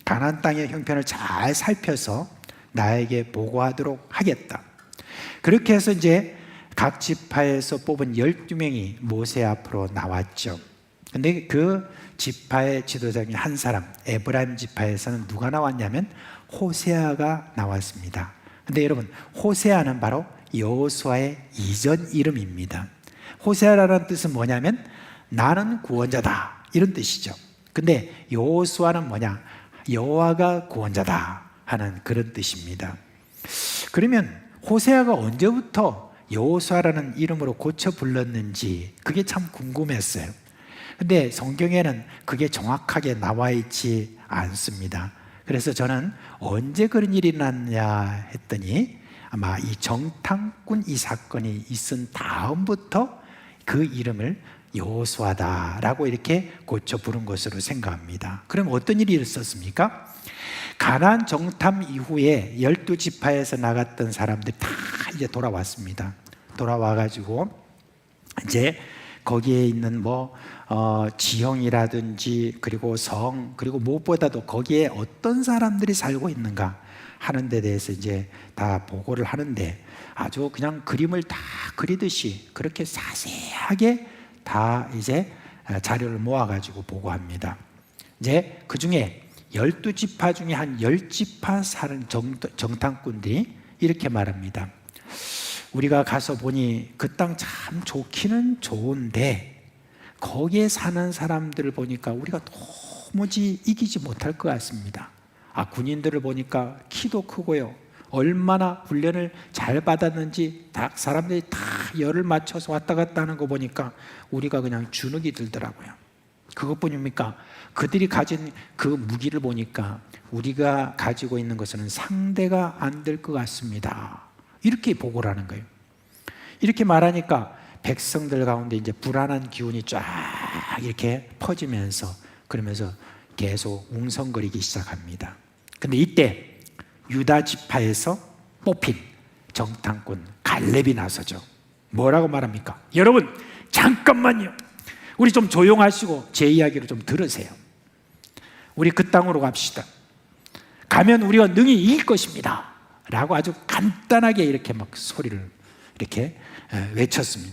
가나안 땅의 형편을 잘 살펴서 나에게 보고하도록 하겠다. 그렇게 해서 이제 각 지파에서 뽑은 12명이 모세 앞으로 나왔죠. 근데 그 지파의 지도자인 한 사람, 에브라임 지파에서는 누가 나왔냐면 호세아가 나왔습니다. 근데 여러분, 호세아는 바로 여호수아의 이전 이름입니다. 호세아라는 뜻은 뭐냐면 나는 구원자다, 이런 뜻이죠. 근데 여호수아는 뭐냐? 여호와가 구원자다 하는 그런 뜻입니다. 그러면 호세아가 언제부터 여호수아라는 이름으로 고쳐 불렀는지 그게 참 궁금했어요. 근데 성경에는 그게 정확하게 나와 있지 않습니다. 그래서 저는 언제 그런 일이 났냐 했더니 아마 이 정탐꾼 이 사건이 있은 다음부터 그 이름을 여호수아다라고 이렇게 고쳐 부른 것으로 생각합니다. 그럼 어떤 일이 있었습니까? 가나안 정탐 이후에 12지파에서 나갔던 사람들이 다 이제 돌아왔습니다. 돌아와가지고 이제 거기에 있는 지형이라든지 그리고 성, 그리고 무엇보다도 거기에 어떤 사람들이 살고 있는가 하는 데 대해서 이제 다 보고를 하는데 아주 그냥 그림을 다 그리듯이 그렇게 자세하게 다 이제 자료를 모아가지고 보고합니다. 이제 그 중에 12지파 중에 한 10지파 사는 정탐꾼들이 이렇게 말합니다. 우리가 가서 보니 그 땅 참 좋기는 좋은데 거기에 사는 사람들을 보니까 우리가 도무지 이기지 못할 것 같습니다. 군인들을 보니까 키도 크고요, 얼마나 훈련을 잘 받았는지 다 사람들이 다 열을 맞춰서 왔다 갔다 하는 거 보니까 우리가 그냥 주눅이 들더라고요. 그것뿐입니까? 그들이 가진 그 무기를 보니까 우리가 가지고 있는 것은 상대가 안 될 것 같습니다. 이렇게 보고를 하는 거예요. 이렇게 말하니까 백성들 가운데 이제 불안한 기운이 쫙 이렇게 퍼지면서 그러면서 계속 웅성거리기 시작합니다. 근데 이때 유다 지파에서 뽑힌 정탐꾼 갈렙이 나서죠. 뭐라고 말합니까? 여러분 잠깐만요. 우리 좀 조용하시고 제 이야기를 좀 들으세요. 우리 그 땅으로 갑시다. 가면 우리가 능히 이길 것입니다. 라고 아주 간단하게 이렇게 막 소리를 이렇게 외쳤습니다.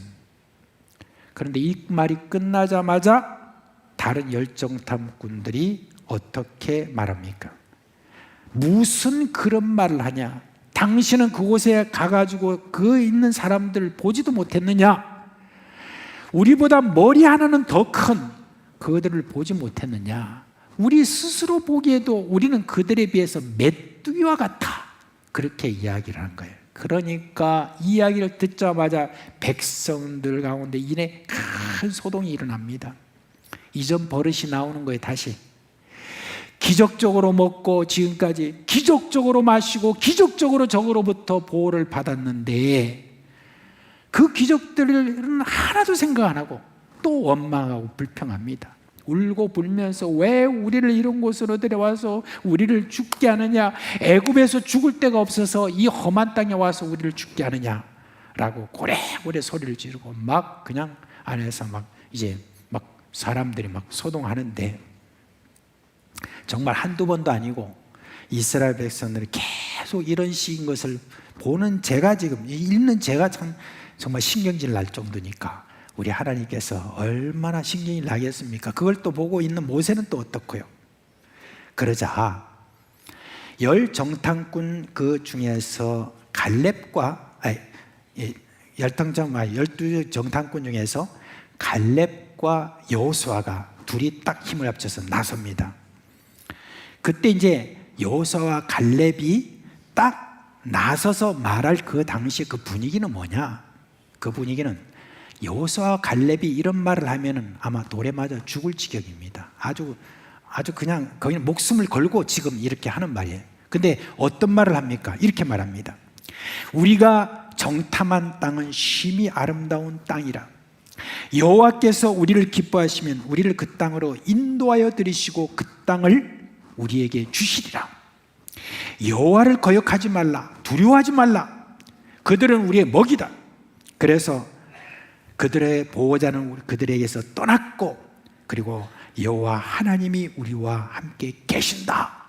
그런데 이 말이 끝나자마자 다른 열정탐꾼들이 어떻게 말합니까? 무슨 그런 말을 하냐? 당신은 그곳에 가가지고 그 있는 사람들을 보지도 못했느냐? 우리보다 머리 하나는 더 큰 그들을 보지 못했느냐? 우리 스스로 보기에도 우리는 그들에 비해서 메뚜기와 같아. 그렇게 이야기를 한 거예요. 그러니까 이 이야기를 듣자마자 백성들 가운데 이내 큰 소동이 일어납니다. 이전 버릇이 나오는 거예요. 다시 기적적으로 먹고 지금까지 기적적으로 마시고 기적적으로 적으로부터 보호를 받았는데 그 기적들은 하나도 생각 안 하고 또 원망하고 불평합니다. 울고 불면서 왜 우리를 이런 곳으로 데려와서 우리를 죽게 하느냐? 애굽에서 죽을 데가 없어서 이 험한 땅에 와서 우리를 죽게 하느냐라고 고래고래 소리를 지르고 막 그냥 안에서 막 이제 막 사람들이 막 소동하는데 정말 한두 번도 아니고 이스라엘 백성들이 계속 이런 식인 것을 보는 제가 지금 읽는 제가 참 정말 신경질 날 정도니까 우리 하나님께서 얼마나 신경이 나겠습니까? 그걸 또 보고 있는 모세는 또 어떻고요? 그러자 열 정탐꾼 그 중에서 갈렙과 12 정탐꾼 중에서 갈렙과 여호수아가 둘이 딱 힘을 합쳐서 나섭니다. 그때 이제 여호수아와 갈렙이 딱 나서서 말할 그 당시 그 분위기는 뭐냐? 그 분위기는 여호수아와 갈렙이 이런 말을 하면은 아마 돌에 맞아 죽을 지경입니다. 아주 그냥 거기는 목숨을 걸고 지금 이렇게 하는 말이에요. 근데 어떤 말을 합니까? 이렇게 말합니다. 우리가 정탐한 땅은 심히 아름다운 땅이라. 여호와께서 우리를 기뻐하시면 우리를 그 땅으로 인도하여 들이시고 그 땅을 우리에게 주시리라. 여호와를 거역하지 말라, 두려워하지 말라. 그들은 우리의 먹이다. 그래서 그들의 보호자는 그들에게서 떠났고, 그리고 여호와 하나님이 우리와 함께 계신다.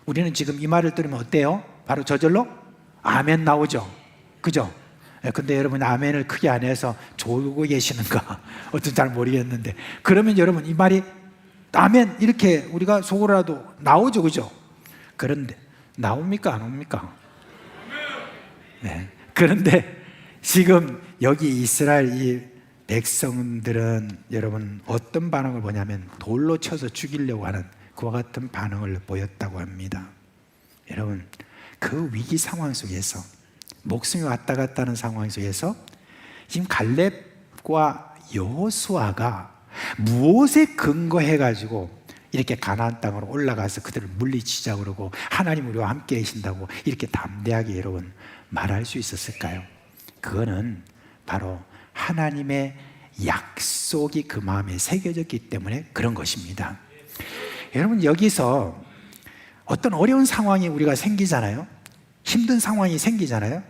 우리는 지금 이 말을 들으면 어때요? 바로 저절로 아멘 나오죠. 그죠? 근데 여러분 아멘을 크게 안 해서 조고 계시는가? 어떤 잘 모르겠는데, 그러면 여러분 이 말이 아멘 이렇게 우리가 속으로라도 나오죠. 그죠? 그런데 나옵니까? 안 옵니까? 네. 그런데 지금 여기 이스라엘 이 백성들은 여러분 어떤 반응을 보냐면 돌로 쳐서 죽이려고 하는 그와 같은 반응을 보였다고 합니다. 여러분 그 위기 상황 속에서, 목숨이 왔다 갔다 하는 상황 속에서 지금 갈렙과 여호수아가 무엇에 근거해 가지고 이렇게 가나안 땅으로 올라가서 그들을 물리치자 그러고 하나님 우리와 함께 계신다고 이렇게 담대하게 여러분 말할 수 있었을까요? 그거는 바로 하나님의 약속이 그 마음에 새겨졌기 때문에 그런 것입니다. 여러분 여기서 어떤 어려운 상황이 우리가 생기잖아요. 힘든 상황이 생기잖아요.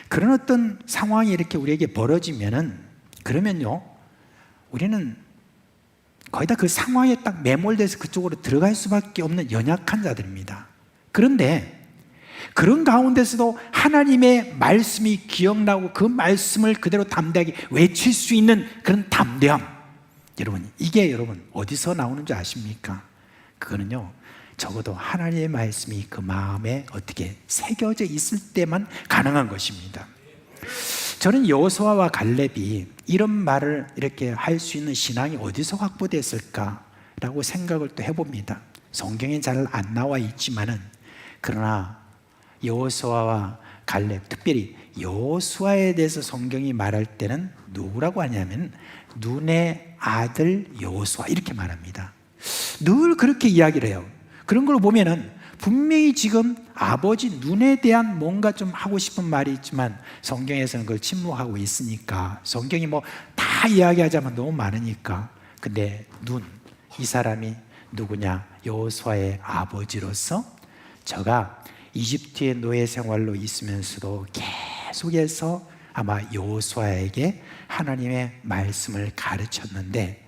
그런 어떤 상황이 이렇게 우리에게 벌어지면은, 그러면요 우리는 거의 다 그 상황에 딱 매몰돼서 그쪽으로 들어갈 수밖에 없는 연약한 자들입니다. 그런데 그런 가운데서도 하나님의 말씀이 기억나고 그 말씀을 그대로 담대하게 외칠 수 있는 그런 담대함, 여러분 이게 여러분 어디서 나오는 줄 아십니까? 그거는요 적어도 하나님의 말씀이 그 마음에 어떻게 새겨져 있을 때만 가능한 것입니다. 저는 여호수아와 갈렙이 이런 말을 이렇게 할 수 있는 신앙이 어디서 확보됐을까라고 생각을 또 해봅니다. 성경에 잘 안 나와 있지만은, 그러나 여호수아와 갈렙, 특별히 여호수아에 대해서 성경이 말할 때는 누구라고 하냐면 눈의 아들 여호수아 이렇게 말합니다. 늘 그렇게 이야기를 해요. 그런 걸 보면은 분명히 지금 아버지 눈에 대한 뭔가 좀 하고 싶은 말이 있지만 성경에서는 그걸 침묵하고 있으니까, 성경이 뭐 다 이야기하자면 너무 많으니까. 근데 이 사람이 누구냐? 여호수아의 아버지로서 저가 이집트의 노예 생활로 있으면서도 계속해서 아마 여호수아에게 하나님의 말씀을 가르쳤는데,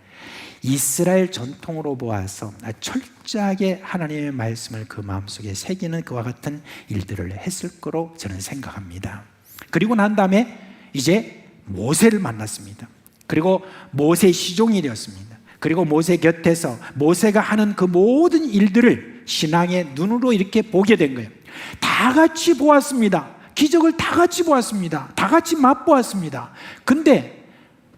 이스라엘 전통으로 보아서 철저하게 하나님의 말씀을 그 마음속에 새기는 그와 같은 일들을 했을 거로 저는 생각합니다. 그리고 난 다음에 이제 모세를 만났습니다. 그리고 모세 시종이 되었습니다. 그리고 모세 곁에서 모세가 하는 그 모든 일들을 신앙의 눈으로 이렇게 보게 된 거예요. 다 같이 보았습니다. 기적을 다 같이 보았습니다. 다 같이 맛보았습니다. 근데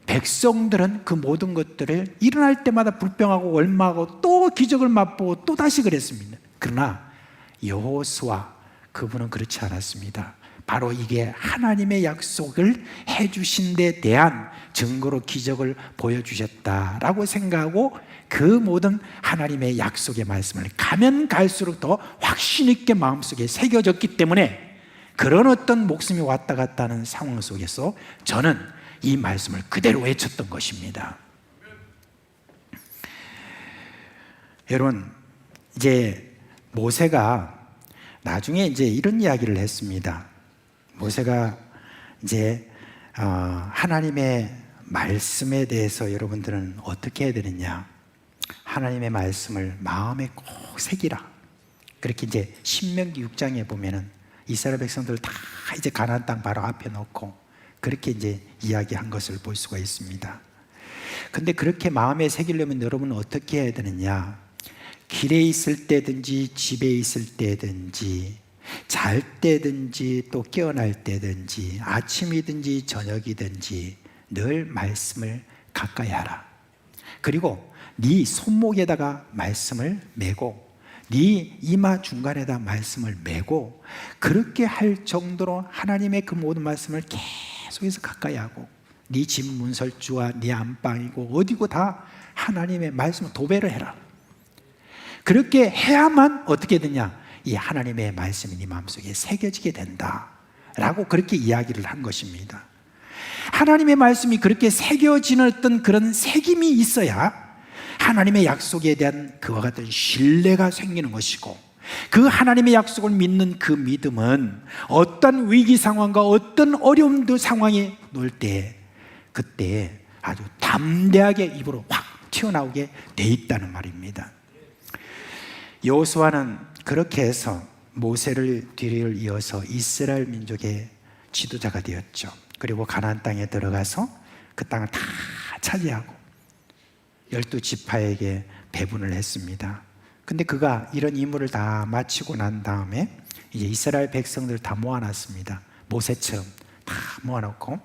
백성들은 그 모든 것들을 일어날 때마다 불평하고 원망하고 또 기적을 맛보고 또 다시 그랬습니다. 그러나 여호수아 그분은 그렇지 않았습니다. 바로 이게 하나님의 약속을 해주신 데 대한 증거로 기적을 보여주셨다라고 생각하고 그 모든 하나님의 약속의 말씀을 가면 갈수록 더 확신 있게 마음속에 새겨졌기 때문에 그런 어떤 목숨이 왔다 갔다 하는 상황 속에서 저는 이 말씀을 그대로 외쳤던 것입니다. 여러분, 이제 모세가 나중에 이제 이런 이야기를 했습니다. 모세가 이제 하나님의 말씀에 대해서 여러분들은 어떻게 해야 되느냐? 하나님의 말씀을 마음에 꼭 새기라. 그렇게 이제 신명기 6장에 보면은 이스라엘 백성들 다 이제 가나안 땅 바로 앞에 놓고 그렇게 이제 이야기한 것을 볼 수가 있습니다. 근데 그렇게 마음에 새기려면 여러분은 어떻게 해야 되느냐? 길에 있을 때든지 집에 있을 때든지 잘 때든지 또 깨어날 때든지 아침이든지 저녁이든지 늘 말씀을 가까이 하라. 그리고 네 손목에다가 말씀을 메고 네 이마 중간에다 말씀을 메고 그렇게 할 정도로 하나님의 그 모든 말씀을 계속해서 가까이 하고 네 집 문설주와 네 안방이고 어디고 다 하나님의 말씀을 도배를 해라. 그렇게 해야만 어떻게 되냐? 이 하나님의 말씀이 네 마음속에 새겨지게 된다라고 그렇게 이야기를 한 것입니다. 하나님의 말씀이 그렇게 새겨지는 어떤 그런 새김이 있어야 하나님의 약속에 대한 그와 같은 신뢰가 생기는 것이고 그 하나님의 약속을 믿는 그 믿음은 어떤 위기 상황과 어떤 어려움 상황에 놓을 때 그때 아주 담대하게 입으로 확 튀어나오게 돼 있다는 말입니다. 여호수아는 그렇게 해서 모세를 뒤를 이어서 이스라엘 민족의 지도자가 되었죠. 그리고 가나안 땅에 들어가서 그 땅을 다 차지하고 12지파에게 배분을 했습니다. 근데 그가 이런 임무를 다 마치고 난 다음에 이제 이스라엘 백성들을 다 모아놨습니다. 모세처럼 다 모아놓고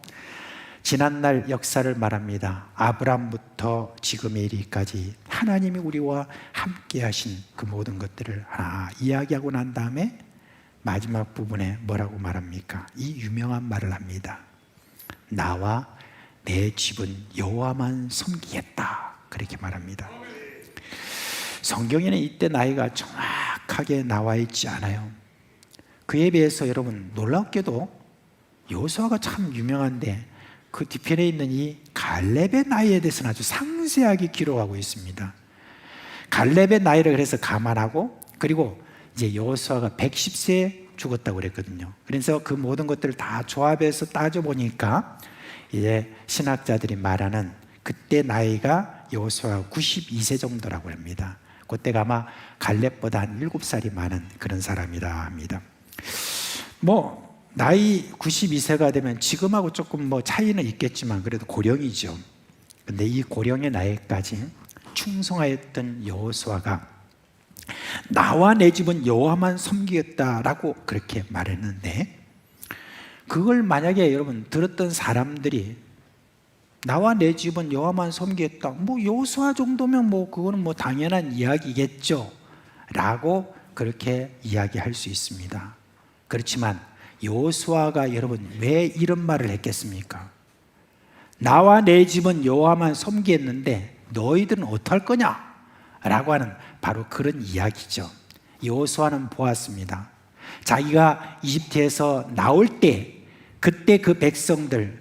지난날 역사를 말합니다. 아브람부터 지금의 이르기까지 하나님이 우리와 함께 하신 그 모든 것들을 하나 이야기하고 난 다음에 마지막 부분에 뭐라고 말합니까? 이 유명한 말을 합니다. 나와 내 집은 여호와만 섬기겠다. 그렇게 말합니다. 성경에는 이때 나이가 정확하게 나와 있지 않아요. 그에 비해서 여러분 놀랍게도 여호수아가 참 유명한데 그 뒤편에 있는 이 갈렙의 나이에 대해서는 아주 상세하게 기록하고 있습니다. 갈렙의 나이를 그래서 감안하고 그리고 이제 여호수아가 110세에 죽었다고 그랬거든요. 그래서 그 모든 것들을 다 조합해서 따져보니까 이제 신학자들이 말하는 그때 나이가 여호수아가 92세 정도라고 합니다. 그때가 아마 갈렙보다 한 7살이 많은 그런 사람이라 합니다. 뭐 나이 92세가 되면 지금하고 조금 뭐 차이는 있겠지만 그래도 고령이죠. 근데 이 고령의 나이까지 충성하였던 여호수아가 나와 내 집은 여호와만 섬기겠다라고 그렇게 말했는데 그걸 만약에 여러분 들었던 사람들이 나와 내 집은 여호와만 섬기겠다. 뭐 여호수아 정도면 뭐 그거는 뭐 당연한 이야기겠죠. 라고 그렇게 이야기할 수 있습니다. 그렇지만 여호수아가 여러분 왜 이런 말을 했겠습니까? 나와 내 집은 여호와만 섬기겠는데 너희들은 어떡할 거냐? 라고 하는 바로 그런 이야기죠. 여호수아는 보았습니다. 자기가 이집트에서 나올 때 그때 그 백성들이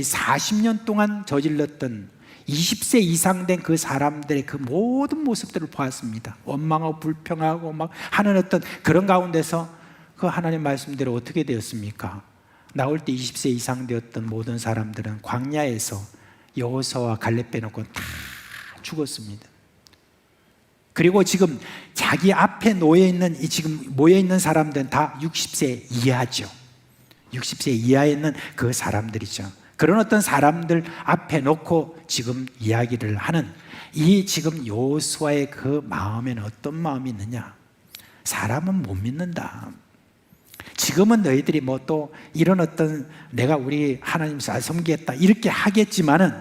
40년 동안 저질렀던 20세 이상 된 그 사람들의 그 모든 모습들을 보았습니다. 원망하고 불평하고 막 하는 어떤 그런 가운데서 그 하나님 말씀대로 어떻게 되었습니까? 나올 때 20세 이상 되었던 모든 사람들은 광야에서 여호수아와 갈렙 빼놓고 다 죽었습니다. 그리고 지금 자기 앞에 놓여있는 지금 모여있는 사람들은 다 60세 이하죠. 60세 이하에 있는 그 사람들이죠. 그런 어떤 사람들 앞에 놓고 지금 이야기를 하는 이 지금 여호수아의 그 마음에는 어떤 마음이 있느냐? 사람은 못 믿는다. 지금은 너희들이 뭐 또 이런 어떤 내가 우리 하나님 잘 섬기겠다 이렇게 하겠지만은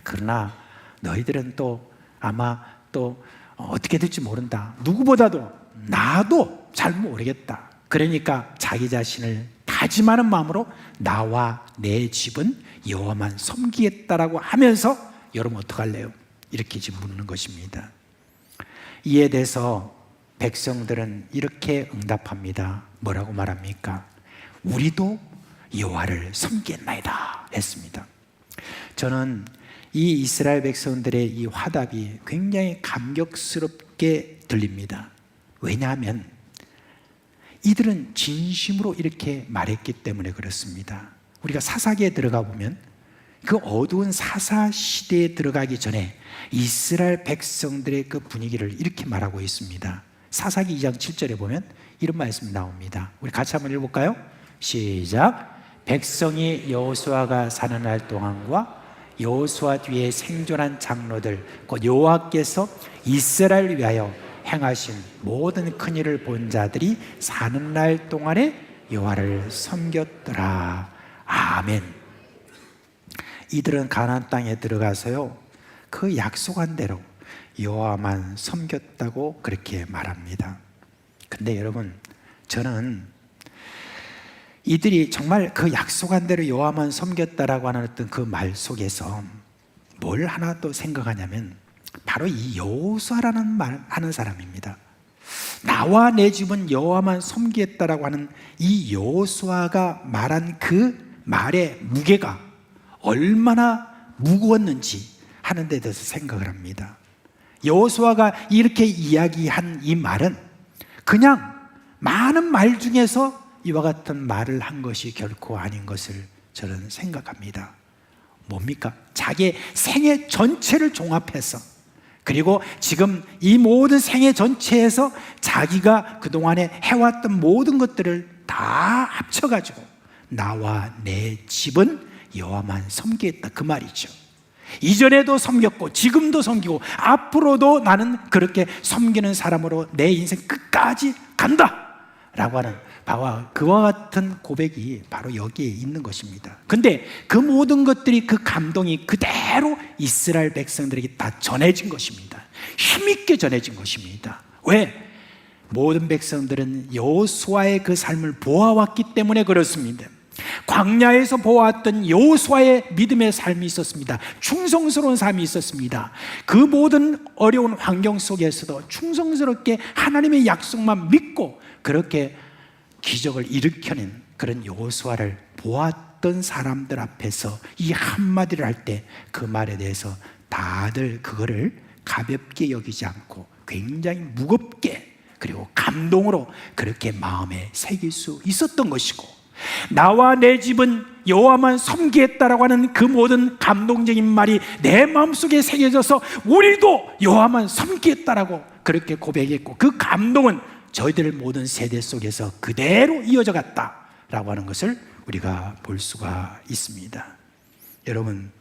그러나 너희들은 또 아마 또 어떻게 될지 모른다. 누구보다도 나도 잘 모르겠다. 그러니까 자기 자신을 다짐하는 마음으로 나와 내 집은 여호와만 섬기겠다라고 하면서 여러분 어떡할래요? 이렇게 지금 묻는 것입니다. 이에 대해서 백성들은 이렇게 응답합니다. 뭐라고 말합니까? 우리도 여호와를 섬기겠나이다 했습니다. 저는 이 이스라엘 백성들의 이 화답이 굉장히 감격스럽게 들립니다. 왜냐하면 이들은 진심으로 이렇게 말했기 때문에 그렇습니다. 우리가 사사기에 들어가 보면 그 어두운 사사 시대에 들어가기 전에 이스라엘 백성들의 그 분위기를 이렇게 말하고 있습니다. 사사기 2장 7절에 보면 이런 말씀이 나옵니다. 우리 같이 한번 읽어볼까요? 시작. 백성이 여호수아가 사는 날 동안과 여호수아 뒤에 생존한 장로들 곧 여호와께서 이스라엘을 위하여 행하신 모든 큰 일을 본 자들이 사는 날 동안에 여호와를 섬겼더라. 아멘. 이들은 가나안 땅에 들어가서요 그 약속한 대로 여호와만 섬겼다고 그렇게 말합니다. 근데 여러분 저는 이들이 정말 그 약속한 대로 여호와만 섬겼다라고 하는 어떤 그 말 속에서 뭘 하나 또 생각하냐면 바로 이 여호수아라는 말 하는 사람입니다. 나와 내 집은 여호와만 섬기겠다라고 하는 이 여호수아가 말한 그 말의 무게가 얼마나 무거웠는지 하는 데 대해서 생각을 합니다. 여호수아가 이렇게 이야기한 이 말은 그냥 많은 말 중에서 이와 같은 말을 한 것이 결코 아닌 것을 저는 생각합니다. 뭡니까? 자기의 생애 전체를 종합해서, 그리고 지금 이 모든 생애 전체에서 자기가 그동안에 해왔던 모든 것들을 다 합쳐가지고 나와 내 집은 여호와만 섬기겠다, 그 말이죠. 이전에도 섬겼고 지금도 섬기고 앞으로도 나는 그렇게 섬기는 사람으로 내 인생 끝까지 간다 라고 하는 그와 같은 고백이 바로 여기에 있는 것입니다. 근데 그 모든 것들이, 그 감동이 그대로 이스라엘 백성들에게 다 전해진 것입니다. 힘있게 전해진 것입니다. 왜? 모든 백성들은 여호수아의 그 삶을 보아왔기 때문에 그렇습니다. 광야에서 보았던 여호수아의 믿음의 삶이 있었습니다. 충성스러운 삶이 있었습니다. 그 모든 어려운 환경 속에서도 충성스럽게 하나님의 약속만 믿고 그렇게 기적을 일으켜낸 그런 여호수아를 보았던 사람들 앞에서 이 한마디를 할 때 그 말에 대해서 다들 그거를 가볍게 여기지 않고 굉장히 무겁게, 그리고 감동으로 그렇게 마음에 새길 수 있었던 것이고, 나와 내 집은 여호와만 섬기겠다라고 하는 그 모든 감동적인 말이 내 마음속에 새겨져서 우리도 여호와만 섬기겠다라고 그렇게 고백했고, 그 감동은 저희들 모든 세대 속에서 그대로 이어져 갔다라고 하는 것을 우리가 볼 수가 있습니다. 여러분,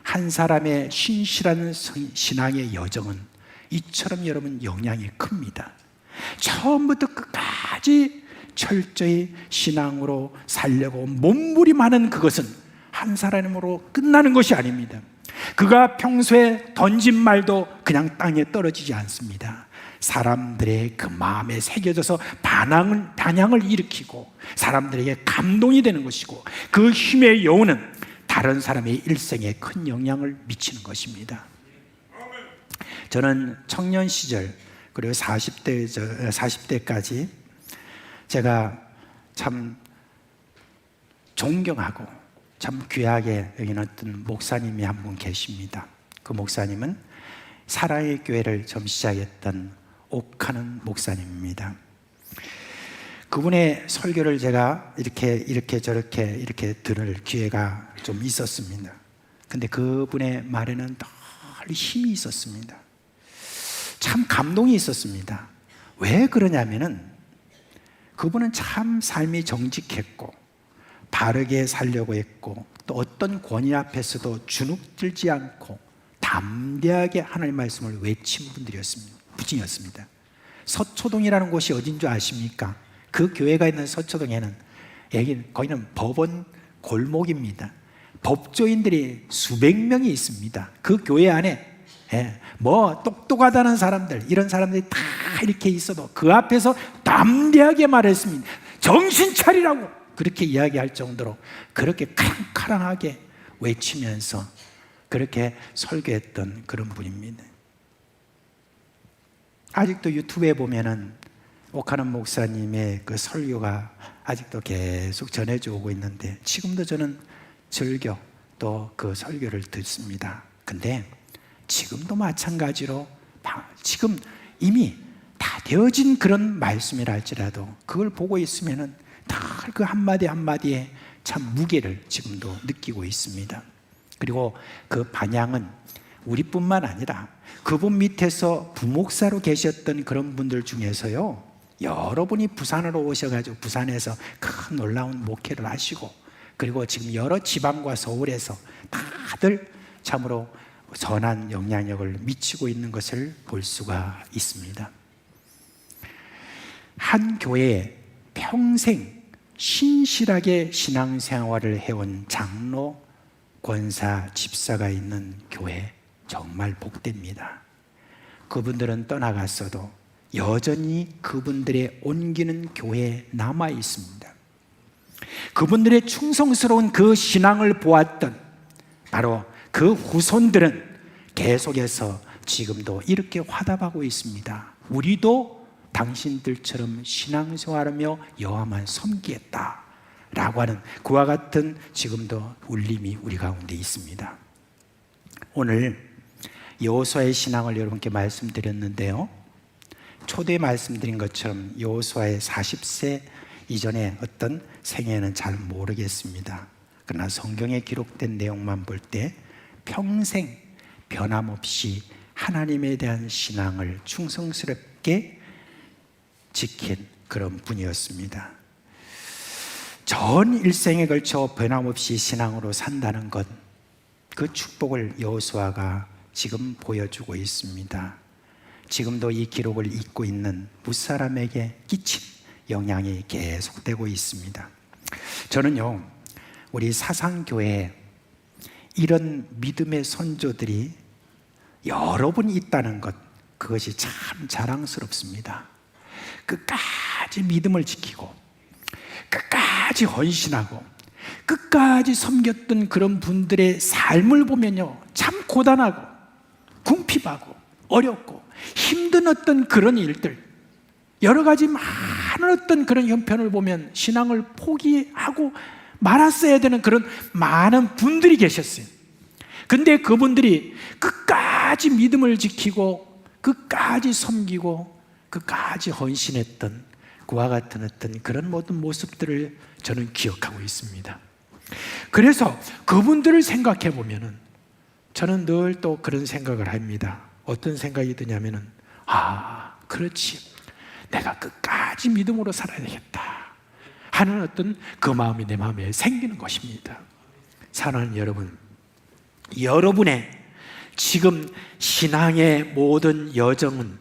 한 사람의 신실한 신앙의 여정은 이처럼 여러분 영향이 큽니다. 처음부터 끝까지 철저히 신앙으로 살려고 몸부림하는 그것은 한 사람으로 끝나는 것이 아닙니다. 그가 평소에 던진 말도 그냥 땅에 떨어지지 않습니다. 사람들의 그 마음에 새겨져서 반향을 일으키고 사람들에게 감동이 되는 것이고, 그 힘의 여운은 다른 사람의 일생에 큰 영향을 미치는 것입니다. 저는 청년 시절 그리고 40대까지 제가 참 존경하고 참 귀하게 여기는 어떤 목사님이 한 분 계십니다. 그 목사님은 사랑의 교회를 처음 시작했던 옥하는 목사님입니다. 그분의 설교를 제가 이렇게 저렇게 들을 기회가 좀 있었습니다. 근데 그분의 말에는 늘 힘이 있었습니다. 참 감동이 있었습니다. 왜 그러냐면은 그분은 참 삶이 정직했고 바르게 살려고 했고, 또 어떤 권위 앞에서도 주눅들지 않고 담대하게 하나님의 말씀을 외친 분이었습니다. 서초동이라는 곳이 어딘 줄 아십니까? 그 교회가 있는 서초동에는 거기는 법원 골목입니다. 법조인들이 수백 명이 있습니다. 그 교회 안에 뭐 똑똑하다는 사람들, 이런 사람들이 다 이렇게 있어도 그 앞에서 담대하게 말했습니다. 정신 차리라고 그렇게 이야기할 정도로 그렇게 카랑카랑하게 외치면서 그렇게 설교했던 그런 분입니다. 아직도 유튜브에 보면은 옥하는 목사님의 그 설교가 아직도 계속 전해져 오고 있는데, 지금도 저는 즐겨 또 그 설교를 듣습니다. 근데 지금도 마찬가지로 지금 이미 다 되어진 그런 말씀이라 할지라도 그걸 보고 있으면은 다 그 한마디 한마디에 참 무게를 지금도 느끼고 있습니다. 그리고 그 반향은 우리뿐만 아니라 그분 밑에서 부목사로 계셨던 그런 분들 중에서요, 여러분이 부산으로 오셔가지고 부산에서 큰 놀라운 목회를 하시고, 그리고 지금 여러 지방과 서울에서 다들 참으로 선한 영향력을 미치고 있는 것을 볼 수가 있습니다. 한 교회에 평생 신실하게 신앙생활을 해온 장로, 권사, 집사가 있는 교회 정말 복됩니다. 그분들은 떠나갔어도 여전히 그분들의 옮기는 교회에 남아 있습니다. 그분들의 충성스러운 그 신앙을 보았던 바로 그 후손들은 계속해서 지금도 이렇게 화답하고 있습니다. 우리도 당신들처럼 신앙생활하며 여호와만 섬기겠다 라고 하는 그와 같은 지금도 울림이 우리 가운데 있습니다. 오늘 여호수아의 신앙을 여러분께 말씀드렸는데요, 초대에 말씀드린 것처럼 여호수아의 40세 이전에 어떤 생애는 잘 모르겠습니다. 그러나 성경에 기록된 내용만 볼 때 평생 변함없이 하나님에 대한 신앙을 충성스럽게 지킨 그런 분이었습니다. 전 일생에 걸쳐 변함없이 신앙으로 산다는 것, 그 축복을 여호수아가 지금 보여주고 있습니다. 지금도 이 기록을 읽고 있는 무사람에게 끼친 영향이 계속되고 있습니다. 저는요, 우리 사상교회에 이런 믿음의 선조들이 여러 분 있다는 것, 그것이 참 자랑스럽습니다. 끝까지 믿음을 지키고 끝까지 헌신하고 끝까지 섬겼던 그런 분들의 삶을 보면요, 참 고단하고 궁핍하고 어렵고 힘든 어떤 그런 일들, 여러 가지 많은 어떤 그런 형편을 보면 신앙을 포기하고 말았어야 되는 그런 많은 분들이 계셨어요. 근데 그분들이 끝까지 믿음을 지키고 끝까지 섬기고 끝까지 헌신했던 그와 같은 어떤 그런 모든 모습들을 저는 기억하고 있습니다. 그래서 그분들을 생각해 보면은 저는 늘 또 그런 생각을 합니다. 어떤 생각이 드냐면은, 그렇지, 내가 끝까지 믿음으로 살아야 되겠다 하는 어떤 그 마음이 내 마음에 생기는 것입니다. 사랑하는 여러분, 여러분의 지금 신앙의 모든 여정은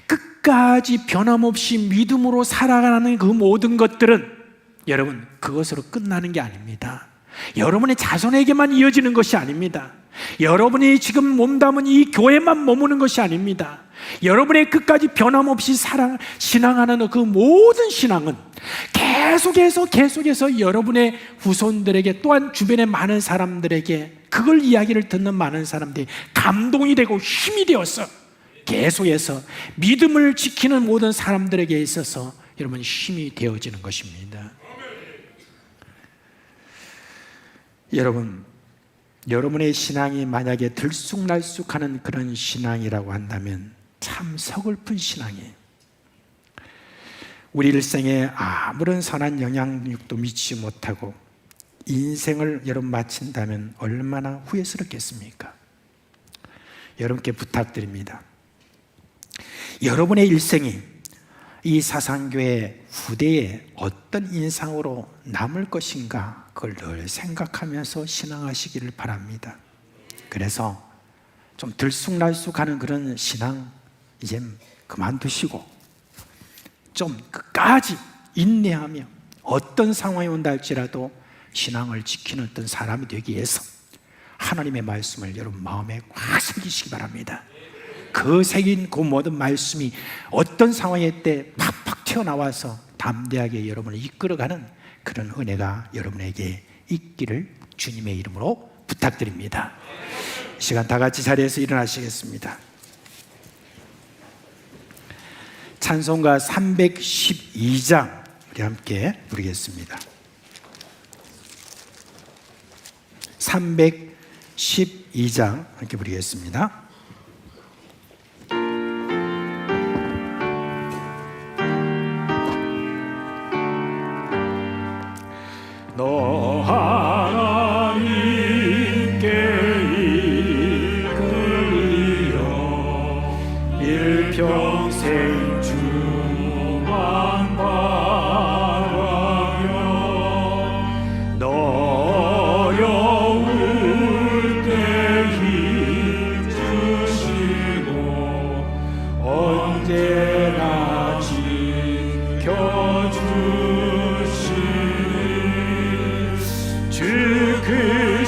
끝까지 변함없이 믿음으로 살아가는 그 모든 것들은 여러분, 그것으로 끝나는 게 아닙니다. 여러분의 자손에게만 이어지는 것이 아닙니다. 여러분이 지금 몸담은 이 교회만 머무는 것이 아닙니다. 여러분의 끝까지 변함없이 신앙하는 그 모든 신앙은 계속해서 여러분의 후손들에게, 또한 주변의 많은 사람들에게, 그걸 이야기를 듣는 많은 사람들이 감동이 되고 힘이 되어서 계속해서 믿음을 지키는 모든 사람들에게 있어서 여러분 힘이 되어지는 것입니다. 여러분, 여러분의 신앙이 만약에 들쑥날쑥하는 그런 신앙이라고 한다면 참 서글픈 신앙이에요. 우리 일생에 아무런 선한 영향력도 미치지 못하고 인생을 여러분 마친다면 얼마나 후회스럽겠습니까? 여러분께 부탁드립니다. 여러분의 일생이 이 사상교회 후대에 어떤 인상으로 남을 것인가, 그걸 늘 생각하면서 신앙하시기를 바랍니다. 그래서 좀 들쑥날쑥하는 그런 신앙 이제 그만두시고 좀 끝까지 인내하며 어떤 상황이 온다 할지라도 신앙을 지키는 어떤 사람이 되기 위해서 하나님의 말씀을 여러분 마음에 확 새기시기 바랍니다. 그 새긴 그 모든 말씀이 어떤 상황일 때 팍팍 튀어나와서 담대하게 여러분을 이끌어가는 그런 은혜가 여러분에게 있기를 주님의 이름으로 부탁드립니다. 이 시간 다 같이 자리에서 일어나시겠습니다. 찬송가 312장 우리 함께 부르겠습니다. 312장 함께 부르겠습니다. 너 하나님께 이끌리어 일평생 주만 바라며 너 어려울 때 힘 주시고 언제나 지켜주시니 주 그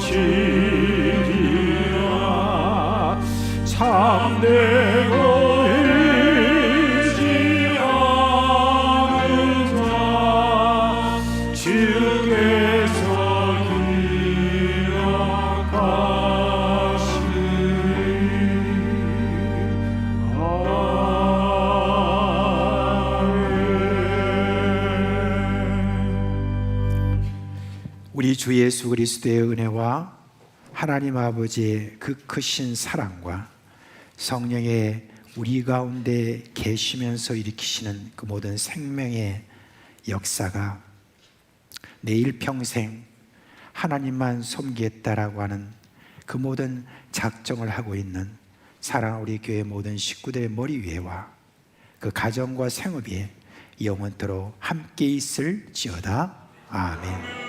주시리라. 참되고 의지 않은 자 주께서 우리 주 예수 그리스도의 은혜와 하나님 아버지의 그 크신 사랑과 성령의 우리 가운데 계시면서 일으키시는 그 모든 생명의 역사가 내일 평생 하나님만 섬기겠다라고 하는 그 모든 작정을 하고 있는 사랑하는 우리 교회 모든 식구들의 머리 위에와 그 가정과 생업 위에 영원토록 함께 있을지어다. 아멘.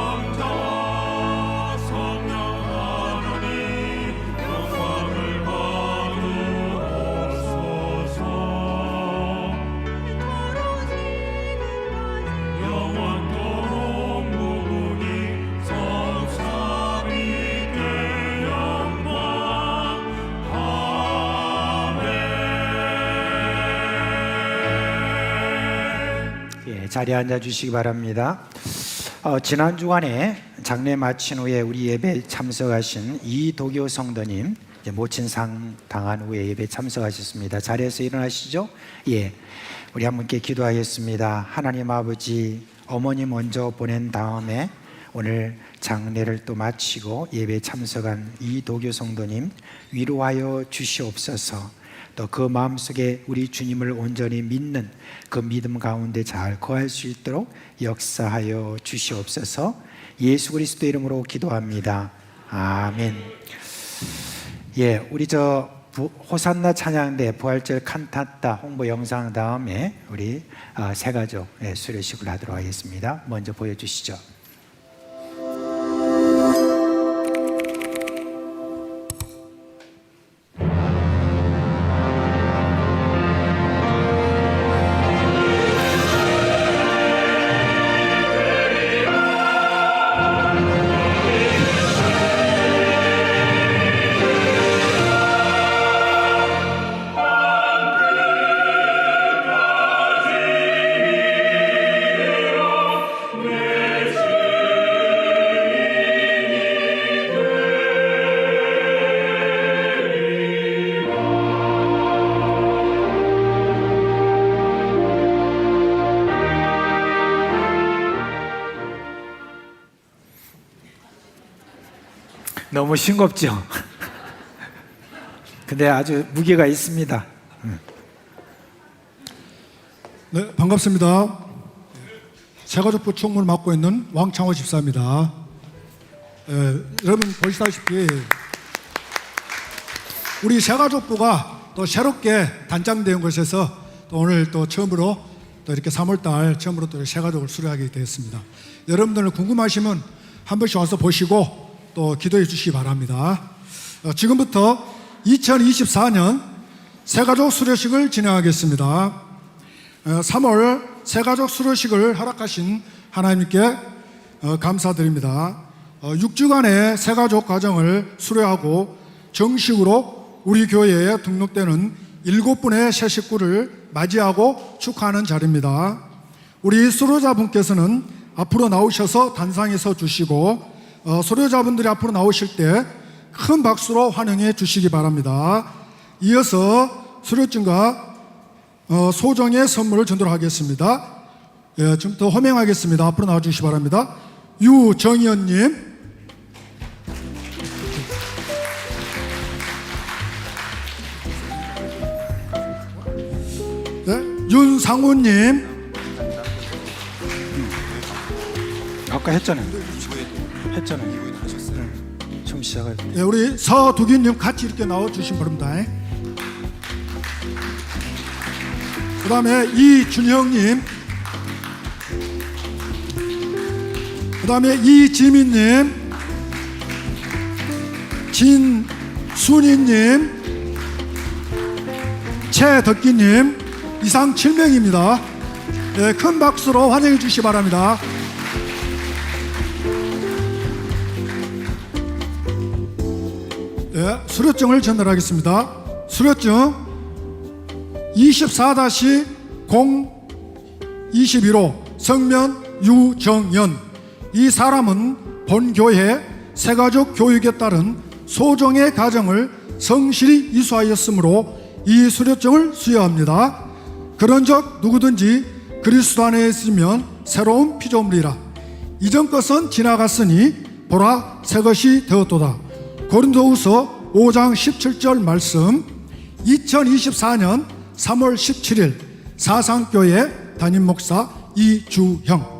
성부성자와 성령 하나님 영광을 받으옵소서. 영원토록 무궁히 성삼위께 영광. 아멘. 예, 자리에 앉아 주시기 바랍니다. 지난 주간에 장례 마친 후에 우리 예배 참석하신 이도교 성도님 모친상 당한 후에 예배 참석하셨습니다. 자리에서 일어나시죠. 예, 우리 함께 기도하겠습니다. 하나님 아버지, 어머니 먼저 보낸 다음에 오늘 장례를 또 마치고 예배 참석한 이도교 성도님 위로하여 주시옵소서. 또 그 마음속에 우리 주님을 온전히 믿는 그 믿음 가운데 잘 거할 수 있도록 역사하여 주시옵소서. 예수 그리스도 이름으로 기도합니다. 아멘. 예, 우리 호산나 찬양대 부활절 칸타타 홍보 영상 다음에 우리 세 가족 수료식을 하도록 하겠습니다. 먼저 보여주시죠. 너무 싱겁죠? 근데 아주 무게가 있습니다. 네, 반갑습니다. 세가족부 총무를 맡고 있는 왕창호 집사입니다. 여러분 보시다시피 우리 세가족부가 또 새롭게 단장된 곳에서 또 오늘 또 처음으로 또 이렇게 3월달 처음으로 또 세가족을 수료하게 되었습니다. 여러분들 궁금하시면 한 번씩 와서 보시고 또 기도해 주시기 바랍니다. 지금부터 2024년 세가족 수료식을 진행하겠습니다. 3월 세가족 수료식을 허락하신 하나님께 감사드립니다. 6주간의 세가족 과정을 수료하고 정식으로 우리 교회에 등록되는 7분의 새 식구를 맞이하고 축하하는 자리입니다. 우리 수료자분께서는 앞으로 나오셔서 단상에 서 주시고 수료자분들이 앞으로 나오실 때 큰 박수로 환영해 주시기 바랍니다. 이어서 수료증과 소정의 선물을 전도록 하겠습니다. 지금부터 호명하겠습니다. 앞으로 나와주시기 바랍니다. 유정현님, 네, 윤상우님, 아까 했잖아요. 처음 시작할 때. 네, 우리 서두기님 같이 이렇게 나와주시기 바랍니다. 그 다음에 이준형님, 그 다음에 이지민님, 진순이님, 최덕기님, 이상 7명입니다. 네, 큰 박수로 환영해 주시기 바랍니다. 수료증을 전달하겠습니다. 수료증 24-021호 성면 유정연. 이 사람은 본교회 새가족 교육에 따른 소정의 가정을 성실히 이수하였으므로 이 수료증을 수여합니다. 그런즉 누구든지 그리스도 안에 있으면 새로운 피조물이라. 이전 것은 지나갔으니 보라 새 것이 되었도다. 고린도후서 5장 17절 말씀. 2024년 3월 17일 사상교회 담임 목사 이주형.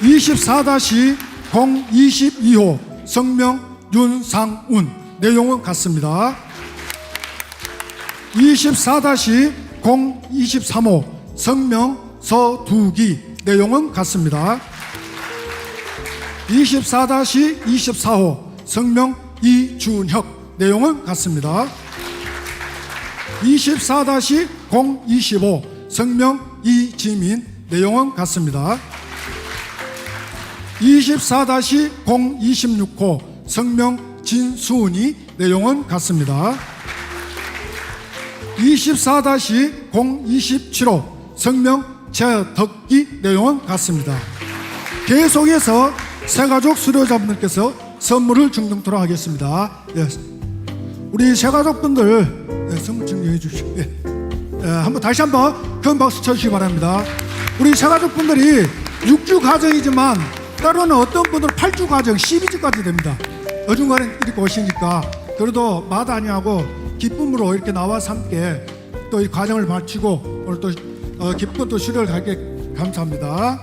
24-022호 성명 윤상운. 내용은 같습니다. 24-023호 성명 서두기. 내용은 같습니다. 24-24호 성명 이준혁. 내용은 같습니다. 24-025 성명 이지민. 내용은 같습니다. 24-026호 성명 진수은이. 내용은 같습니다. 24-027호 성명 최덕기. 내용은 같습니다. 계속해서 새가족 수료자분들께서 선물을 증정토록 하겠습니다. 예. 우리 새가족분들 선물 증정해 주시고 한번 다시 한번 큰 박수 쳐주시기 바랍니다. 우리 새가족분들이 6주 가정이지만 때로는 어떤 분들은 8주 가정, 12주까지 됩니다. 어중간에 이렇게 오시니까 그래도 마다니하고 기쁨으로 이렇게 나와서 함께 또 이 과정을 마치고 오늘 또 기쁜 또 수료를 갖게 감사합니다.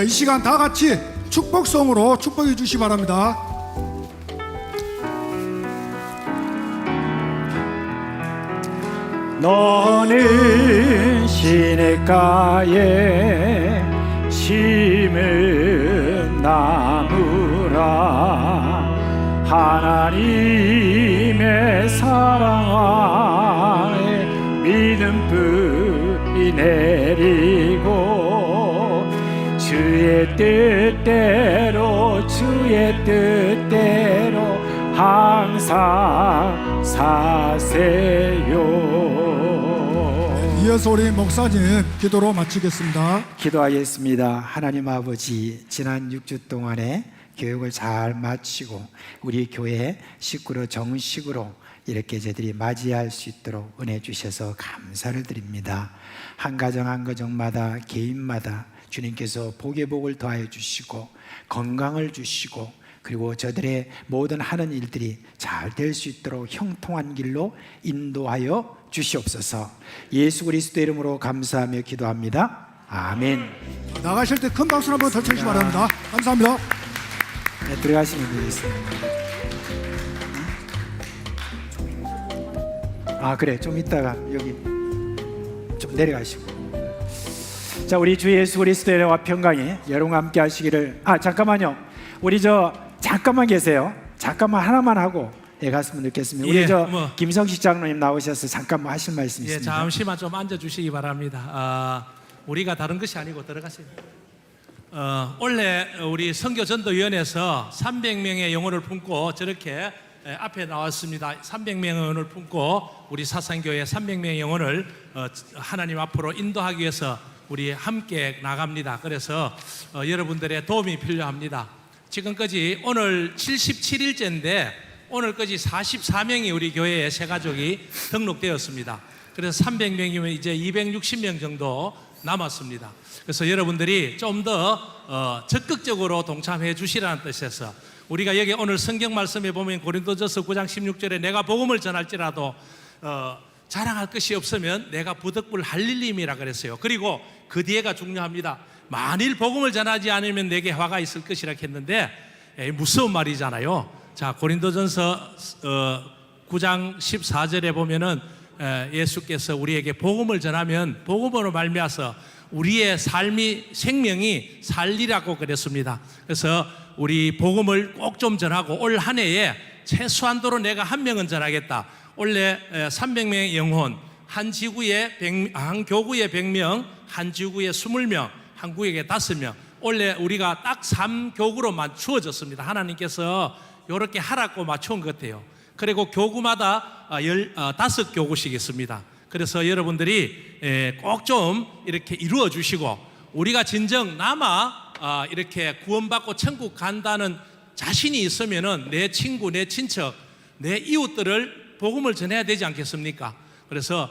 이 시간 다 같이 축복송으로 축복해 주시기 바랍니다. 너는 시냇가에 심은 나무라. 하나님의 사랑 안에 믿음뿐이 내리고 주의 뜻대로 항상 사세요. 이어서 우리 목사님 기도로 마치겠습니다. 기도하겠습니다. 하나님 아버지, 지난 6주 동안에 교육을 잘 마치고 우리 교회 식구로 정식으로 이렇게 저희들이 맞이할 수 있도록 은혜 주셔서 감사를 드립니다. 한 가정 한 가정마다 개인마다 주님께서 복의 복을 더하여 주시고 건강을 주시고 그리고 저들의 모든 하는 일들이 잘 될 수 있도록 형통한 길로 인도하여 주시옵소서. 예수 그리스도의 이름으로 감사하며 기도합니다. 아멘. 나가실 때 큰 박수 한번 더 쳐주시기 바랍니다. 감사합니다. 네, 들어가시면 되겠습니다. 아 그래, 좀 이따가 여기 좀 내려가시고. 자, 우리 주 예수 그리스도의 은혜와 평강이 여러분과 함께 하시기를. 잠깐만요. 우리 잠깐만 계세요. 잠깐만 하나만 하고 갔으면 좋겠습니다. 우리 김성식 장로님 나오셔서 잠깐만 하실 말씀 있습니다. 잠시만 좀 앉아주시기 바랍니다. 우리가 다른 것이 아니고 들어가세요. 원래 우리 선교전도위원회에서 300명의 영혼을 품고 저렇게 앞에 나왔습니다. 300명의 영혼을 품고 우리 사상교회 300명의 영혼을 하나님 앞으로 인도하기 위해서 우리 함께 나갑니다. 그래서 여러분들의 도움이 필요합니다. 지금까지 오늘 77일째인데 오늘까지 44명이 우리 교회에 새가족이 등록되었습니다. 그래서 300명이면 이제 260명 정도 남았습니다. 그래서 여러분들이 좀 더 적극적으로 동참해 주시라는 뜻에서 우리가 여기 오늘 성경 말씀에 보면 고린도전서 9장 16절에 내가 복음을 전할지라도 자랑할 것이 없으면 내가 부득불 할릴림이라 그랬어요. 그리고 그 뒤에가 중요합니다. 만일 복음을 전하지 않으면 내게 화가 있을 것이라 했는데 무서운 말이잖아요. 자, 고린도전서 9장 14절에 보면은 예수께서 우리에게 복음을 전하면 복음으로 말미암아서 우리의 삶이 생명이 살리라고 그랬습니다. 그래서 우리 복음을 꼭 좀 전하고 올 한 해에 최소한도로 내가 한 명은 전하겠다. 원래 300명의 영혼, 한 지구에 한 교구에 100명, 한 지구에 20명, 한 구역에 5명, 원래 우리가 딱 3교구로 맞추어졌습니다. 하나님께서 이렇게 하라고 맞춘 것 같아요. 그리고 교구마다 15교구씩 있습니다. 그래서 여러분들이 꼭 좀 이렇게 이루어 주시고, 우리가 진정 남아 이렇게 구원받고 천국 간다는 자신이 있으면은 내 친구, 내 친척, 내 이웃들을 복음을 전해야 되지 않겠습니까? 그래서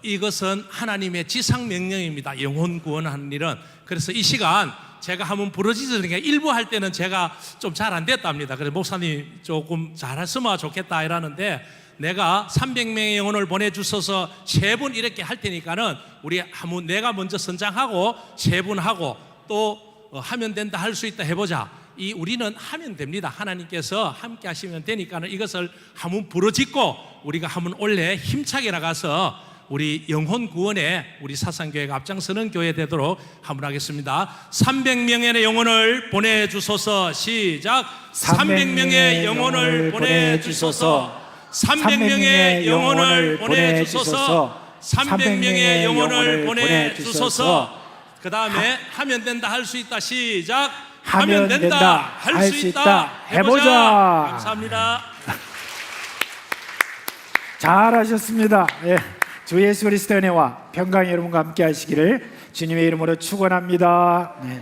이것은 하나님의 지상 명령입니다. 영혼 구원하는 일은. 그래서 이 시간 제가 한번 부르짖으니까 일부 할 때는 제가 좀 잘 안 됐답니다. 그래서 목사님 조금 잘했으면 좋겠다 이러는데, 내가 300명의 영혼을 보내주셔서 3분 이렇게 할 테니까는 우리 한번 내가 먼저 선장하고 3분 하고 또 하면 된다, 할 수 있다 해보자. 우리는 하면 됩니다. 하나님께서 함께 하시면 되니까는 이것을 한번 부르짖고 우리가 한번 올해 힘차게 나가서 우리 영혼 구원에 우리 사상교회가 앞장서는 교회 되도록 한번 하겠습니다. 300명의 영혼을 보내주소서. 시작. 300명의 영혼을 보내주소서. 300명의 영혼을 보내주소서. 300명의 영혼을 보내주소서. 그 다음에 하면 된다, 할 수 있다. 시작. 하면 된다, 할 수 있다, 해보자. 감사합니다. 잘하셨습니다. 예. 주 예수 그리스도의 은혜와 평강이 여러분과 함께 하시기를 주님의 이름으로 축원합니다. 네.